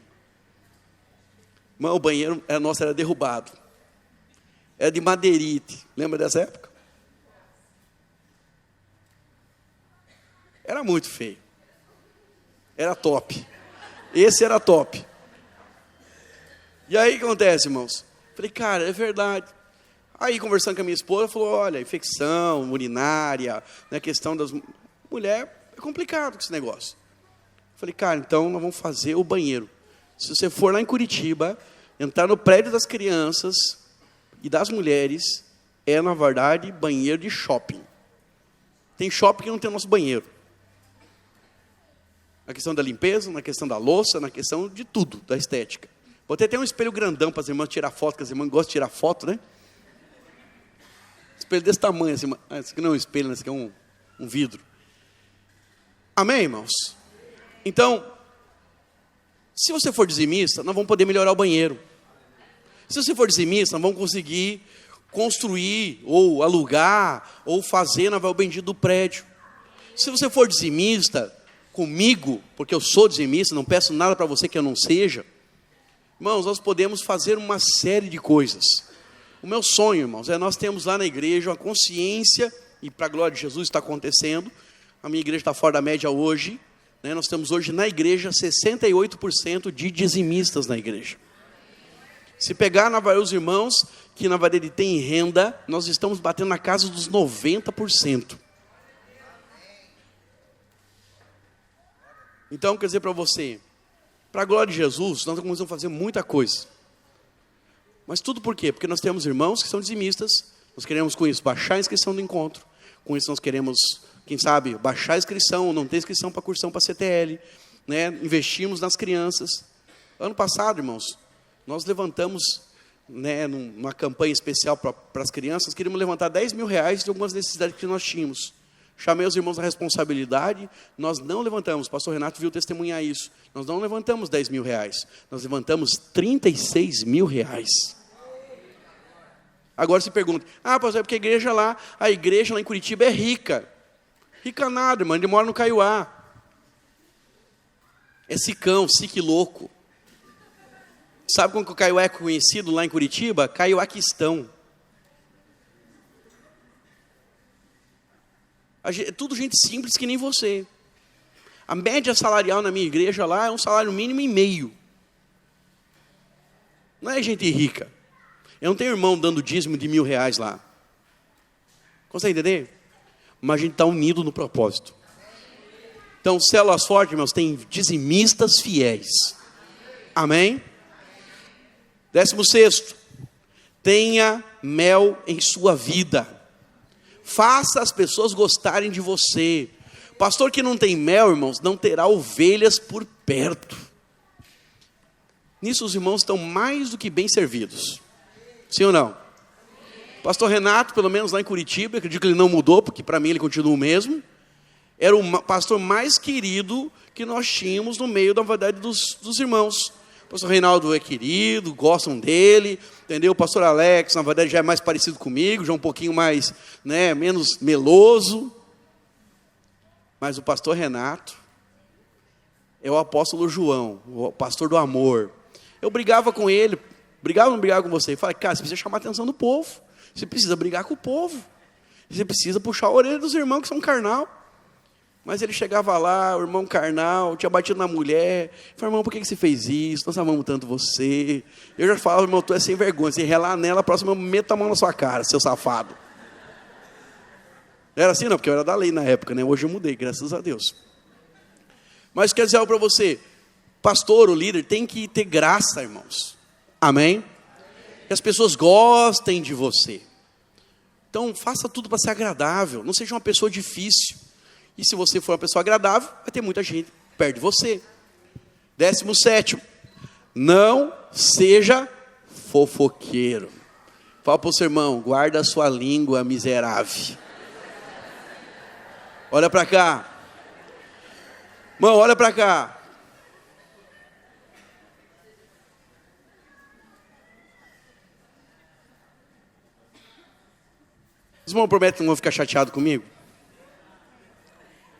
Mas o banheiro nosso era derrubado. Era de madeirite. Lembra dessa época? Era muito feio. Era top. Esse era top. E aí o que acontece, irmãos? Falei, cara, é verdade. Aí conversando com a minha esposa, falou, olha, infecção urinária, né, questão das... Mulher, é complicado com esse negócio. Falei, cara, então nós vamos fazer o banheiro. Se você for lá em Curitiba, entrar no prédio das crianças e das mulheres, é, na verdade, banheiro de shopping. Tem shopping que não tem o nosso banheiro. Na questão da limpeza, na questão da louça, na questão de tudo, da estética. Botei até um espelho grandão para as irmãs tirar foto, porque as irmãs gostam de tirar foto, né? Espelho desse tamanho, assim. Esse aqui não é um espelho, né? Esse aqui é um vidro. Amém, irmãos? Então, Se você for dizimista, nós vamos poder melhorar o banheiro. Se você for dizimista, nós vamos conseguir construir, ou alugar, ou fazer na véu bendito do prédio. Se você for dizimista comigo, porque eu sou dizimista, não peço nada para você que eu não seja, irmãos, nós podemos fazer uma série de coisas. O meu sonho, irmãos, é nós temos lá na igreja uma consciência, e para a glória de Jesus está acontecendo, a minha igreja está fora da média hoje, né? Nós temos hoje na igreja 68% de dizimistas na igreja. Se pegar na verdade os irmãos que na verdade têm renda, nós estamos batendo na casa dos 90%. Então, quer dizer para você, para a glória de Jesus, nós começamos a fazer muita coisa. Mas tudo por quê? Porque nós temos irmãos que são dizimistas, nós queremos com isso baixar a inscrição do encontro, com isso nós queremos, quem sabe, baixar a inscrição, ou não ter inscrição para cursão para CTL, né? Investimos nas crianças. Ano passado, irmãos, nós levantamos, né, numa campanha especial para as crianças, queríamos levantar 10 mil reais de algumas necessidades que nós tínhamos. Chamei os irmãos à responsabilidade, nós não levantamos, o pastor Renato viu testemunhar isso, nós não levantamos 10 mil reais, nós levantamos 36 mil reais. Agora se pergunta, pastor, é porque a igreja lá em Curitiba é rica. Rica nada, irmão, ele mora no Caiuá. É sicão, sique louco. Sabe como que o Caiuá é conhecido lá em Curitiba? Caiuaquistão. É tudo gente simples que nem você. A média salarial na minha igreja lá é um salário mínimo e meio. Não é gente rica. Eu não tenho irmão dando dízimo de 1.000 reais lá. Consegue entender? Mas a gente está unido no propósito. Então, células fortes, irmãos, tem dizimistas fiéis. Amém? 16º, tenha mel em sua vida. Faça as pessoas gostarem de você. Pastor que não tem mel, irmãos, não terá ovelhas por perto. Nisso os irmãos estão mais do que bem servidos. Sim ou não? Pastor Renato, pelo menos lá em Curitiba, acredito que ele não mudou, porque para mim ele continua o mesmo. Era o pastor mais querido que nós tínhamos no meio da verdade dos irmãos. O pastor Reinaldo é querido, gostam dele, entendeu? O pastor Alex, na verdade, já é mais parecido comigo, já é um pouquinho mais, né, menos meloso. Mas o pastor Renato é o apóstolo João, o pastor do amor. Eu brigava com ele, brigava ou não brigava com você? Eu falei, cara, você precisa chamar a atenção do povo, você precisa brigar com o povo, você precisa puxar a orelha dos irmãos que são carnal. Mas ele chegava lá, o irmão carnal, tinha batido na mulher. Falei, irmão, por que você fez isso? Nós amamos tanto você. Eu já falava, irmão, tu é sem vergonha. Se relar nela, a próxima eu meto a mão na sua cara, seu safado. Era assim, não, porque eu era da lei na época, né? Hoje eu mudei, graças a Deus. Mas quer dizer algo para você. Pastor, o líder, tem que ter graça, irmãos. Amém? Que as pessoas gostem de você. Então, faça tudo para ser agradável. Não seja uma pessoa difícil. E se você for uma pessoa agradável, vai ter muita gente perto de você. 17º, não seja fofoqueiro. Fala para o seu irmão, guarda a sua língua, miserável. Olha para cá. Irmão, olha para cá. Os irmãos prometem que não vão ficar chateados comigo?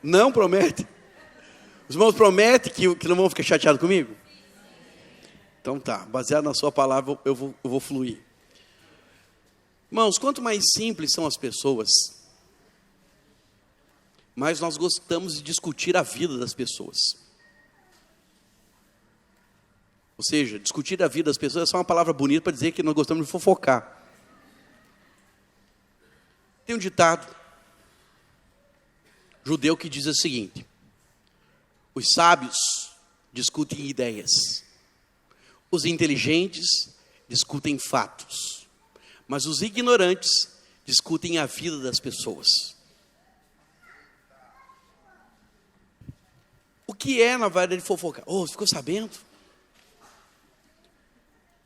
Não promete? Os irmãos prometem que não vão ficar chateados comigo? Então tá, baseado na sua palavra eu vou fluir. Irmãos, quanto mais simples são as pessoas, mais nós gostamos de discutir a vida das pessoas. Ou seja, discutir a vida das pessoas é só uma palavra bonita para dizer que nós gostamos de fofocar. Tem um ditado judeu que diz o seguinte: os sábios discutem ideias, os inteligentes discutem fatos, mas os ignorantes discutem a vida das pessoas. O que é na verdade fofocar? Você ficou sabendo?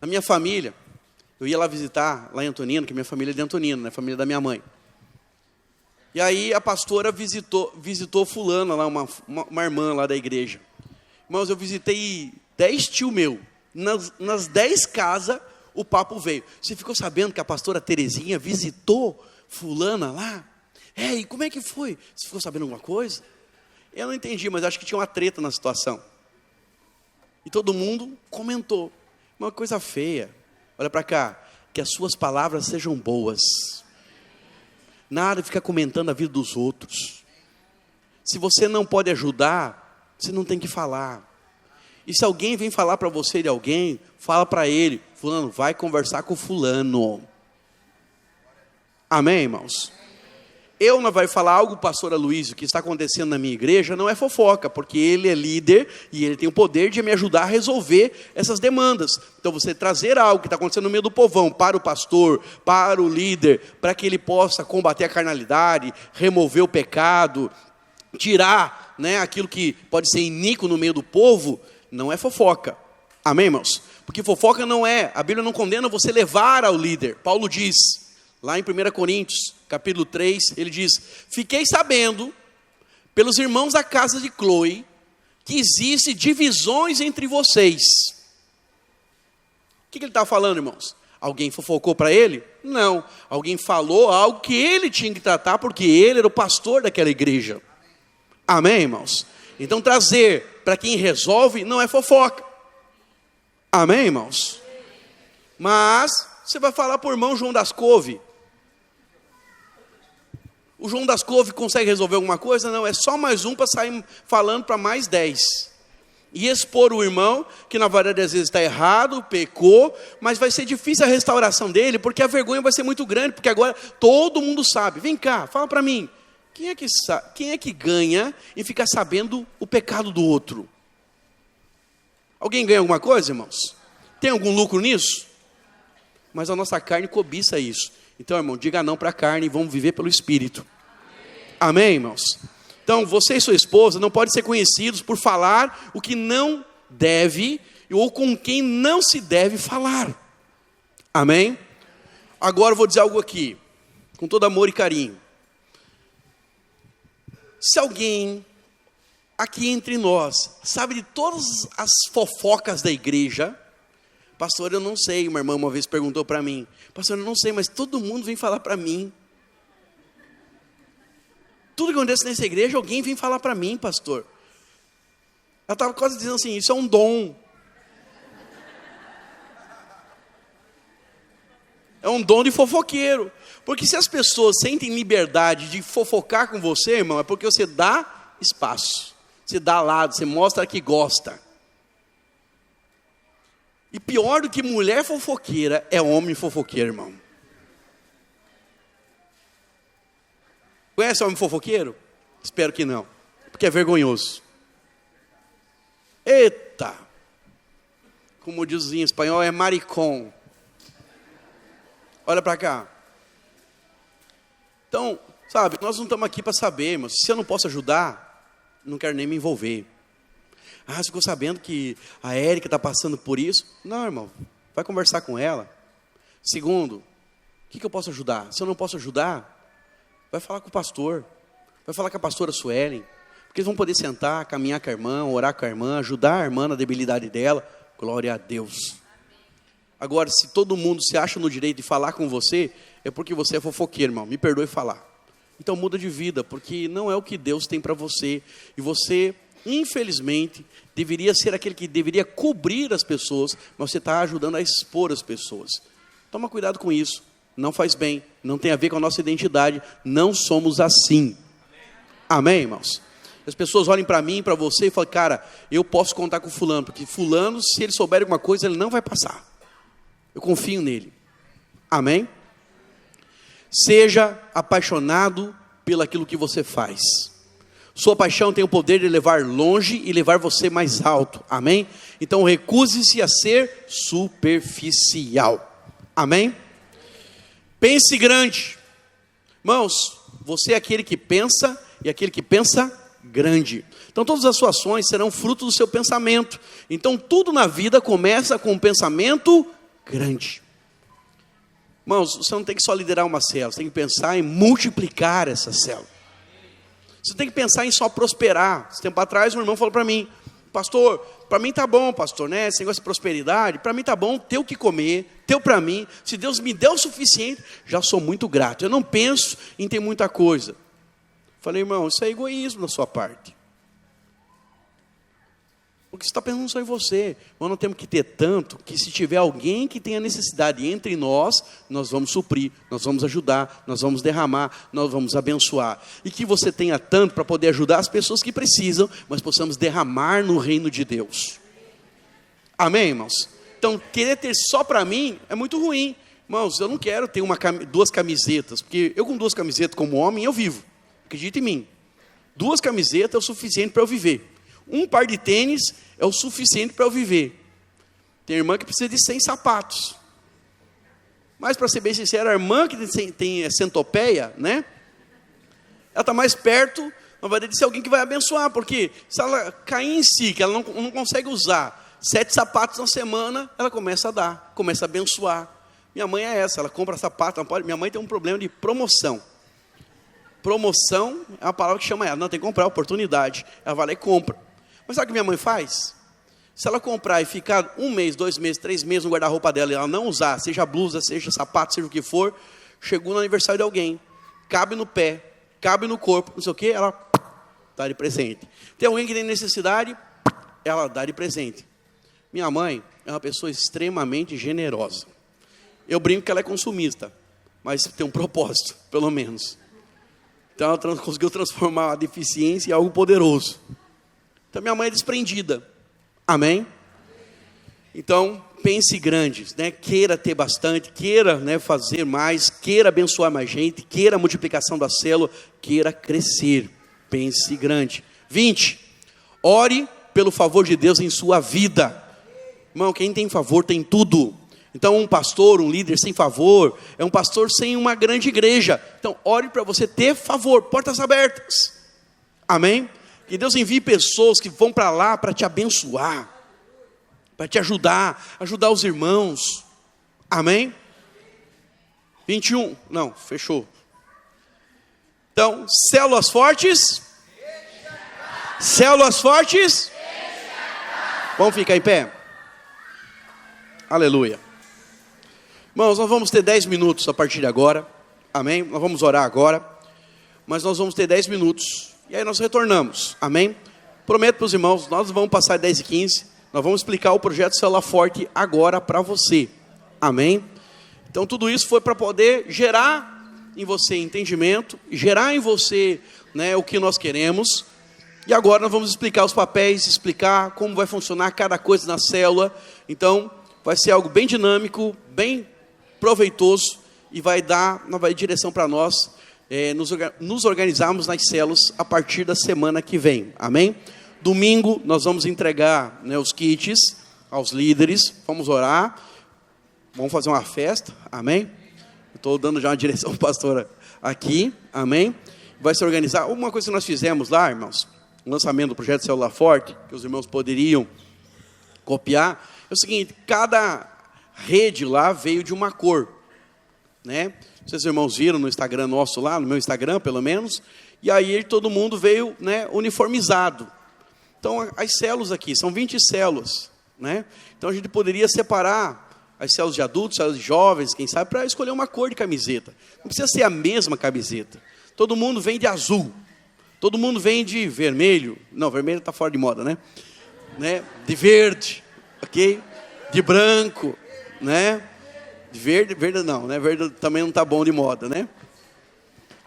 Na minha família, eu ia lá visitar, lá em Antonina, que minha família é de Antonina, né? Família da minha mãe. E aí a pastora visitou fulana lá, uma irmã lá da igreja. Irmãos, eu visitei 10 tio meu, nas 10 casas o papo veio. Você ficou sabendo que a pastora Terezinha visitou fulana lá? E como é que foi? Você ficou sabendo alguma coisa? Eu não entendi, mas acho que tinha uma treta na situação. E todo mundo comentou. Uma coisa feia. Olha para cá. Que as suas palavras sejam boas. Nada de ficar comentando a vida dos outros. Se você não pode ajudar, você não tem que falar. E se alguém vem falar para você de alguém, fala para ele: fulano, vai conversar com fulano. Amém, irmãos? Eu não vai falar algo, pastor Aloysio, que está acontecendo na minha igreja, não é fofoca, porque ele é líder e ele tem o poder de me ajudar a resolver essas demandas. Então você trazer algo que está acontecendo no meio do povão para o pastor, para o líder, para que ele possa combater a carnalidade, remover o pecado, tirar, aquilo que pode ser iníquo no meio do povo, não é fofoca. Amém, irmãos? Porque fofoca não é, a Bíblia não condena você levar ao líder. Paulo diz, lá em 1 Coríntios, capítulo 3, ele diz: fiquei sabendo, pelos irmãos da casa de Cloe, que existem divisões entre vocês. O que ele está falando, irmãos? Alguém fofocou para ele? Não. Alguém falou algo que ele tinha que tratar, porque ele era o pastor daquela igreja. Amém, irmãos? Então trazer para quem resolve não é fofoca. Amém, irmãos? Mas você vai falar para o irmão João das Couve. O João das Couve consegue resolver alguma coisa? Não, é só mais um para sair falando para mais 10. E expor o irmão, que na verdade às vezes está errado, pecou, mas vai ser difícil a restauração dele, porque a vergonha vai ser muito grande, porque agora todo mundo sabe. Vem cá, fala para mim, quem é que ganha em ficar sabendo o pecado do outro? Alguém ganha alguma coisa, irmãos? Tem algum lucro nisso? Mas a nossa carne cobiça isso. Então, irmão, diga não para a carne e vamos viver pelo Espírito. Amém, irmãos? Então, você e sua esposa não podem ser conhecidos por falar o que não deve ou com quem não se deve falar. Amém? Agora eu vou dizer algo aqui, com todo amor e carinho. Se alguém aqui entre nós sabe de todas as fofocas da igreja, pastor, eu não sei, uma irmã uma vez perguntou para mim, pastor, eu não sei, mas todo mundo vem falar para mim. Tudo que acontece nessa igreja, alguém vem falar para mim, pastor. Ela estava quase dizendo assim, isso é um dom. É um dom de fofoqueiro. Porque se as pessoas sentem liberdade de fofocar com você, irmão, é porque você dá espaço. Você dá lado, você mostra que gosta. E pior do que mulher fofoqueira é homem fofoqueiro, irmão. Conhece homem fofoqueiro? Espero que não, porque é vergonhoso. Eita! Como diz em espanhol, é maricón. Olha para cá. Então, sabe, nós não estamos aqui para saber, mas se eu não posso ajudar, não quero nem me envolver. Você ficou sabendo que a Érica está passando por isso? Não, irmão, vai conversar com ela. Segundo, o que eu posso ajudar? Se eu não posso ajudar, vai falar com o pastor, vai falar com a pastora Suelen, porque eles vão poder sentar, caminhar com a irmã, orar com a irmã, ajudar a irmã na debilidade dela. Glória a Deus. Agora, se todo mundo se acha no direito de falar com você, é porque você é fofoqueiro, irmão, me perdoe falar. Então muda de vida, porque não é o que Deus tem para você, e você, infelizmente, deveria ser aquele que deveria cobrir as pessoas, mas você está ajudando a expor as pessoas. Toma cuidado com isso, não faz bem, não tem a ver com a nossa identidade, não somos assim. Amém, irmãos? As pessoas olhem para mim, para você e falam, cara, eu posso contar com fulano, porque fulano, se ele souber alguma coisa, ele não vai passar. Eu confio nele. Amém? Seja apaixonado pelaquilo que você faz. Sua paixão tem o poder de levar longe e levar você mais alto. Amém? Então recuse-se a ser superficial. Amém? Pense grande. Irmãos, você é aquele que pensa e aquele que pensa grande. Então todas as suas ações serão fruto do seu pensamento. Então tudo na vida começa com um pensamento grande. Irmãos, você não tem que só liderar uma célula, você tem que pensar em multiplicar essa célula. Você tem que pensar em só prosperar. Esse tempo atrás um irmão falou para mim, pastor, para mim tá bom, pastor, né? Esse negócio de prosperidade, para mim tá bom ter o que comer, ter o para mim. Se Deus me deu o suficiente, já sou muito grato. Eu não penso em ter muita coisa. Falei, irmão, isso é egoísmo da sua parte. Porque você está pensando só em você. Nós não temos que ter tanto, que se tiver alguém que tenha necessidade entre nós, nós vamos suprir, nós vamos ajudar, nós vamos derramar, nós vamos abençoar. E que você tenha tanto para poder ajudar as pessoas que precisam, mas possamos derramar no reino de Deus. Amém, irmãos? Então, querer ter só para mim é muito ruim. Irmãos, eu não quero ter duas camisetas, porque eu com 2 camisetas como homem, eu vivo. Acredite em mim. 2 camisetas é o suficiente para eu viver. 1 par de tênis é o suficiente para eu viver. Tem irmã que precisa de 100 sapatos. Mas, para ser bem sincero, a irmã que tem centopeia, né? Ela está mais perto, na verdade, de ser alguém que vai abençoar. Porque se ela cair em si, que ela não consegue usar 7 sapatos na semana, ela começa a dar, começa a abençoar. Minha mãe é essa, ela compra sapato, não pode. Minha mãe tem um problema de promoção. Promoção é uma palavra que chama ela. Não, tem que comprar, oportunidade. Ela vai lá e compra. Mas sabe o que minha mãe faz? Se ela comprar e ficar 1 mês, 2 meses, 3 meses no guarda-roupa dela e ela não usar, seja blusa, seja sapato, seja o que for, chegou no aniversário de alguém, cabe no pé, cabe no corpo, não sei o que, ela dá de presente. Tem alguém que tem necessidade, ela dá de presente. Minha mãe é uma pessoa extremamente generosa. Eu brinco que ela é consumista, mas tem um propósito, pelo menos. Então ela conseguiu transformar a deficiência em algo poderoso. Então minha mãe é desprendida. Amém? Então, pense grande, né? Queira ter bastante, queira, né, fazer mais, queira abençoar mais gente, queira a multiplicação da célula, queira crescer. Pense grande. 20. Ore pelo favor de Deus em sua vida. Irmão, quem tem favor tem tudo. Então, um pastor, um líder sem favor, é um pastor sem uma grande igreja. Então, ore para você ter favor, portas abertas. Amém? Que Deus envie pessoas que vão para lá para te abençoar, para te ajudar os irmãos. Amém? 21, não, fechou. Então, células fortes. Células fortes. Vamos ficar em pé? Aleluia. Irmãos, nós vamos ter 10 minutos a partir de agora. Amém? Nós vamos orar agora. Mas nós vamos ter 10 minutos. E aí nós retornamos, amém? Prometo para os irmãos, nós vamos passar 10 e 15, nós vamos explicar o projeto Célula Forte agora para você, amém? Então tudo isso foi para poder gerar em você entendimento, gerar em você, né, o que nós queremos. E agora nós vamos explicar os papéis, explicar como vai funcionar cada coisa na célula. Então vai ser algo bem dinâmico, bem proveitoso e vai dar direção para nós. Nos organizarmos nas células a partir da semana que vem, amém? Domingo nós vamos entregar, né, os kits aos líderes, vamos orar, vamos fazer uma festa, amém? Estou dando já uma direção pastora aqui, amém? Vai se organizar, uma coisa que nós fizemos lá, irmãos, o lançamento do projeto Célula Forte, que os irmãos poderiam copiar, é o seguinte, cada rede lá veio de uma cor, né? Vocês irmãos viram no Instagram nosso lá, no meu Instagram pelo menos, e aí todo mundo veio, né, uniformizado. Então as células aqui, são 20 células, né? Então a gente poderia separar as células de adultos, células de jovens, quem sabe, para escolher uma cor de camiseta. Não precisa ser a mesma camiseta. Todo mundo vem de azul, todo mundo vem de vermelho, não, vermelho está fora de moda, né? De verde, ok? De branco, né? Verde não, né? Verde também não está bom de moda, né?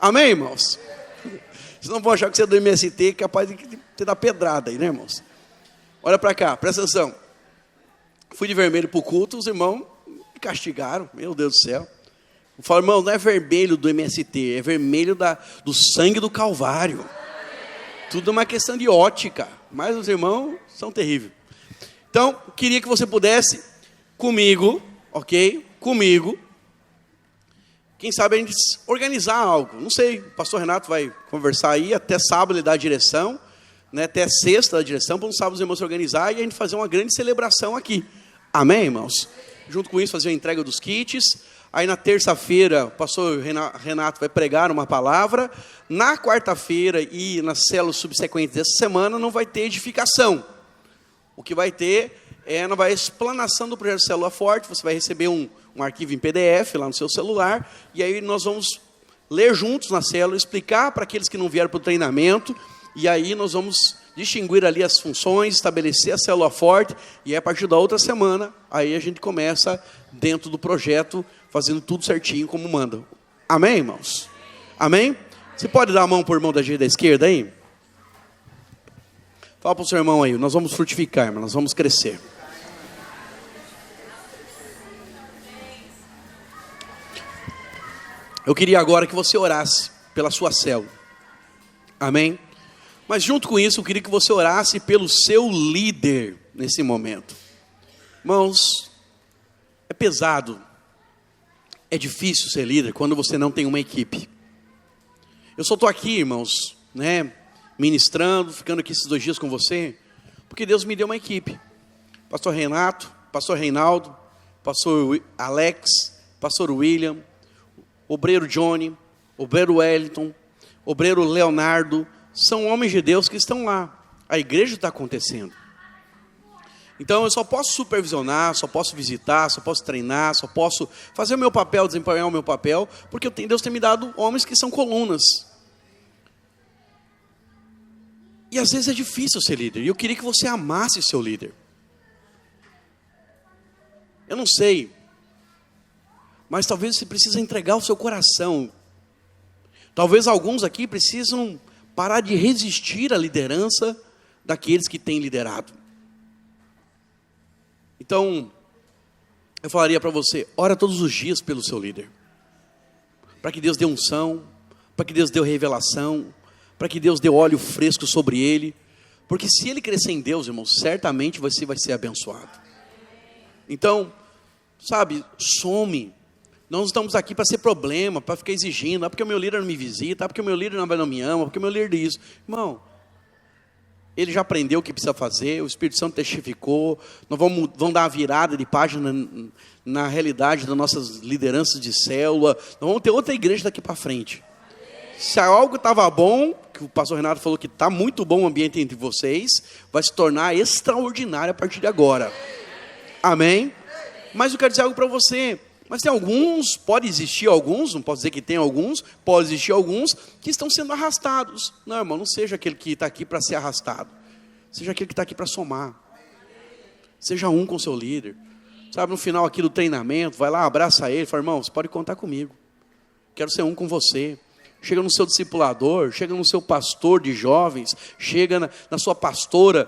Amém, irmãos? Vocês não vão achar que você é do MST, capaz de ter dar pedrada aí, né, irmãos? Olha para cá, presta atenção. Fui de vermelho para o culto, os irmãos me castigaram, meu Deus do céu. Eu falo, irmão, não é vermelho do MST, é vermelho do sangue do Calvário. Tudo é uma questão de ótica, mas os irmãos são terríveis. Então, queria que você pudesse, comigo, ok? Comigo, quem sabe a gente organizar algo, não sei, o pastor Renato vai conversar aí, até sábado ele dá a direção, né, até sexta a direção, para no sábado os irmãos se organizar e a gente fazer uma grande celebração aqui, amém, irmãos? Junto com isso fazer a entrega dos kits, aí na terça-feira o pastor Renato vai pregar uma palavra, na quarta-feira e nas células subsequentes dessa semana não vai ter edificação, O que vai ter é uma explanação do projeto Célula Forte. Você vai receber um arquivo em PDF lá no seu celular, e aí nós vamos ler juntos na célula, explicar para aqueles que não vieram para o treinamento, e aí nós vamos distinguir ali as funções, estabelecer a Célula Forte, e aí, a partir da outra semana, aí a gente começa dentro do projeto, fazendo tudo certinho como manda. Amém, irmãos? Amém? Você pode dar a mão para o irmão da direita e da esquerda aí? Fala para o seu irmão aí, nós vamos frutificar, irmão, nós vamos crescer. Eu queria agora que você orasse pela sua célula. Amém? Mas junto com isso, eu queria que você orasse pelo seu líder nesse momento. Irmãos, é pesado, é difícil ser líder quando você não tem uma equipe. Eu só estou aqui, irmãos, ministrando, ficando aqui esses 2 dias com você, porque Deus me deu uma equipe. Pastor Renato, pastor Reinaldo, pastor Alex, pastor William, obreiro Johnny, obreiro Wellington, obreiro Leonardo, são homens de Deus que estão lá. A igreja está acontecendo. Então eu só posso supervisionar, só posso visitar, só posso treinar, só posso fazer o meu papel, desempenhar o meu papel, porque Deus tem me dado homens que são colunas. E às vezes é difícil ser líder, e eu queria que você amasse seu líder. Eu não sei, mas talvez você precise entregar o seu coração. Talvez alguns aqui precisam parar de resistir à liderança daqueles que têm liderado. Então, eu falaria para você, ora todos os dias pelo seu líder. Para que Deus dê unção, para que Deus dê revelação, para que Deus dê óleo fresco sobre ele. Porque se ele crescer em Deus, irmão, certamente você vai ser abençoado. Então, sabe, some. Nós não estamos aqui para ser problema, para ficar exigindo, porque o meu líder não me visita, porque o meu líder não me ama, porque o meu líder diz. Irmão, ele já aprendeu o que precisa fazer, o Espírito Santo testificou, nós vamos dar uma virada de página na realidade das nossas lideranças de célula, nós vamos ter outra igreja daqui para frente. Se algo estava bom, que o pastor Renato falou que está muito bom o ambiente entre vocês, vai se tornar extraordinário a partir de agora. Amém? Mas eu quero dizer algo para você. Mas tem alguns, pode existir alguns, não posso dizer que tem alguns, pode existir alguns que estão sendo arrastados. Não, irmão, não seja aquele que está aqui para ser arrastado. Seja aquele que está aqui para somar. Seja um com seu líder. Sabe, no final aqui do treinamento, vai lá, abraça ele, fala, irmão, você pode contar comigo. Quero ser um com você. Chega no seu discipulador, chega no seu pastor de jovens, chega na sua pastora,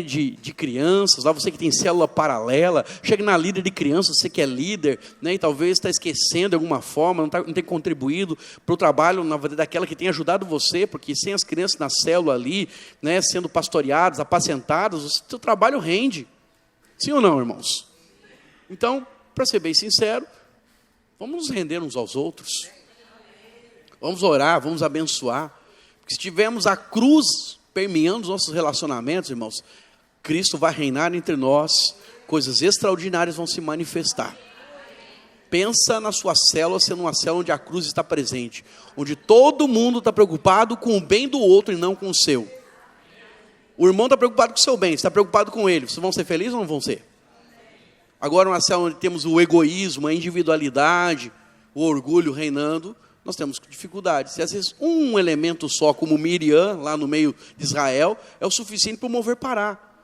de crianças, lá você que tem célula paralela, chega na líder de crianças, você que é líder, e talvez está esquecendo de alguma forma, não tem contribuído para o trabalho daquela que tem ajudado você, porque sem as crianças na célula ali, sendo pastoreadas, apacentadas, o seu trabalho rende. Sim ou não, irmãos? Então, para ser bem sincero, vamos nos render uns aos outros. Vamos orar, vamos abençoar. Porque se tivermos a cruz permeando os nossos relacionamentos, irmãos, Cristo vai reinar entre nós, coisas extraordinárias vão se manifestar. Pensa na sua célula sendo uma célula onde a cruz está presente, onde todo mundo está preocupado com o bem do outro e não com o seu. O irmão está preocupado com o seu bem, você está preocupado com ele, vocês vão ser felizes ou não vão ser? Agora uma célula onde temos o egoísmo, a individualidade, o orgulho reinando, nós temos dificuldades. E às vezes um elemento só, como Miriam, lá no meio de Israel, é o suficiente para o mover parar.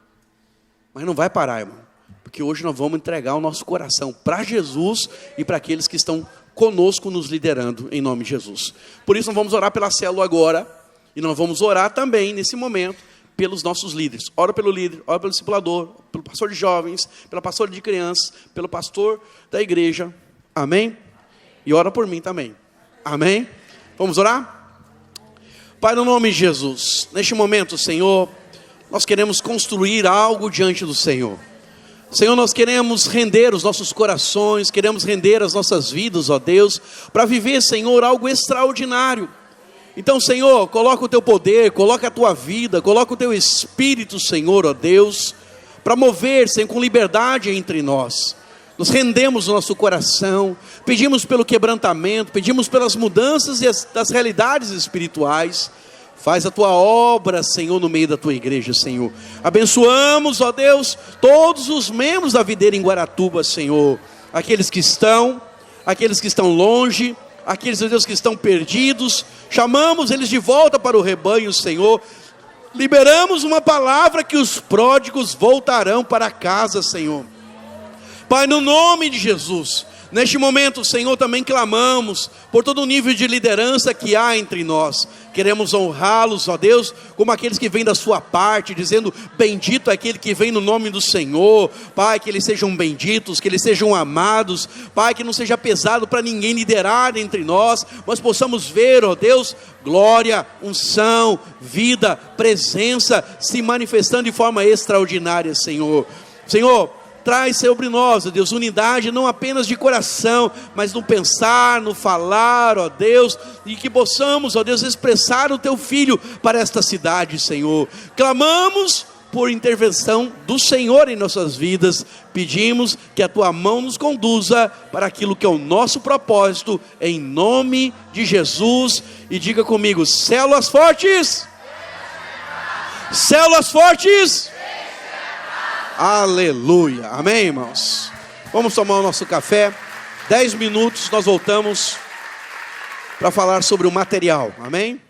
Mas não vai parar, irmão. Porque hoje nós vamos entregar o nosso coração para Jesus e para aqueles que estão conosco nos liderando, em nome de Jesus. Por isso nós vamos orar pela célula agora, e nós vamos orar também, nesse momento, pelos nossos líderes. Ora pelo líder, ora pelo discipulador, pelo pastor de jovens, pela pastora de crianças, pelo pastor da igreja. Amém? E ora por mim também. Amém? Vamos orar? Pai, no nome de Jesus, neste momento, Senhor, nós queremos construir algo diante do Senhor. Senhor, nós queremos render os nossos corações, queremos render as nossas vidas, ó Deus, para viver, Senhor, algo extraordinário. Então, Senhor, coloca o Teu poder, coloca a Tua vida, coloca o Teu Espírito, Senhor, ó Deus, para mover, Senhor, com liberdade entre nós. Nos rendemos o nosso coração, pedimos pelo quebrantamento, pedimos pelas mudanças das realidades espirituais. Faz a tua obra, Senhor, no meio da tua igreja, Senhor. Abençoamos, ó Deus, todos os membros da videira em Guaratuba, Senhor. Aqueles que estão longe, aqueles, ó Deus, que estão perdidos. Chamamos eles de volta para o rebanho, Senhor. Liberamos uma palavra que os pródigos voltarão para casa, Senhor. Pai, no nome de Jesus, neste momento, Senhor, também clamamos por todo o nível de liderança que há entre nós. Queremos honrá-los, ó Deus, como aqueles que vêm da sua parte, dizendo: bendito é aquele que vem no nome do Senhor. Pai, que eles sejam benditos, que eles sejam amados. Pai, que não seja pesado para ninguém liderar entre nós, mas possamos ver, ó Deus, glória, unção, vida, presença se manifestando de forma extraordinária, Senhor. Senhor, traz sobre nós, ó Deus, unidade não apenas de coração, mas no pensar, no falar, ó Deus, e que possamos, ó Deus, expressar o Teu Filho para esta cidade, Senhor. Clamamos por intervenção do Senhor em nossas vidas, pedimos que a Tua mão nos conduza para aquilo que é o nosso propósito, em nome de Jesus. E diga comigo: células fortes! Células fortes! Aleluia, amém, irmãos? Vamos tomar o nosso café, 10 minutos, nós voltamos para falar sobre o material, amém?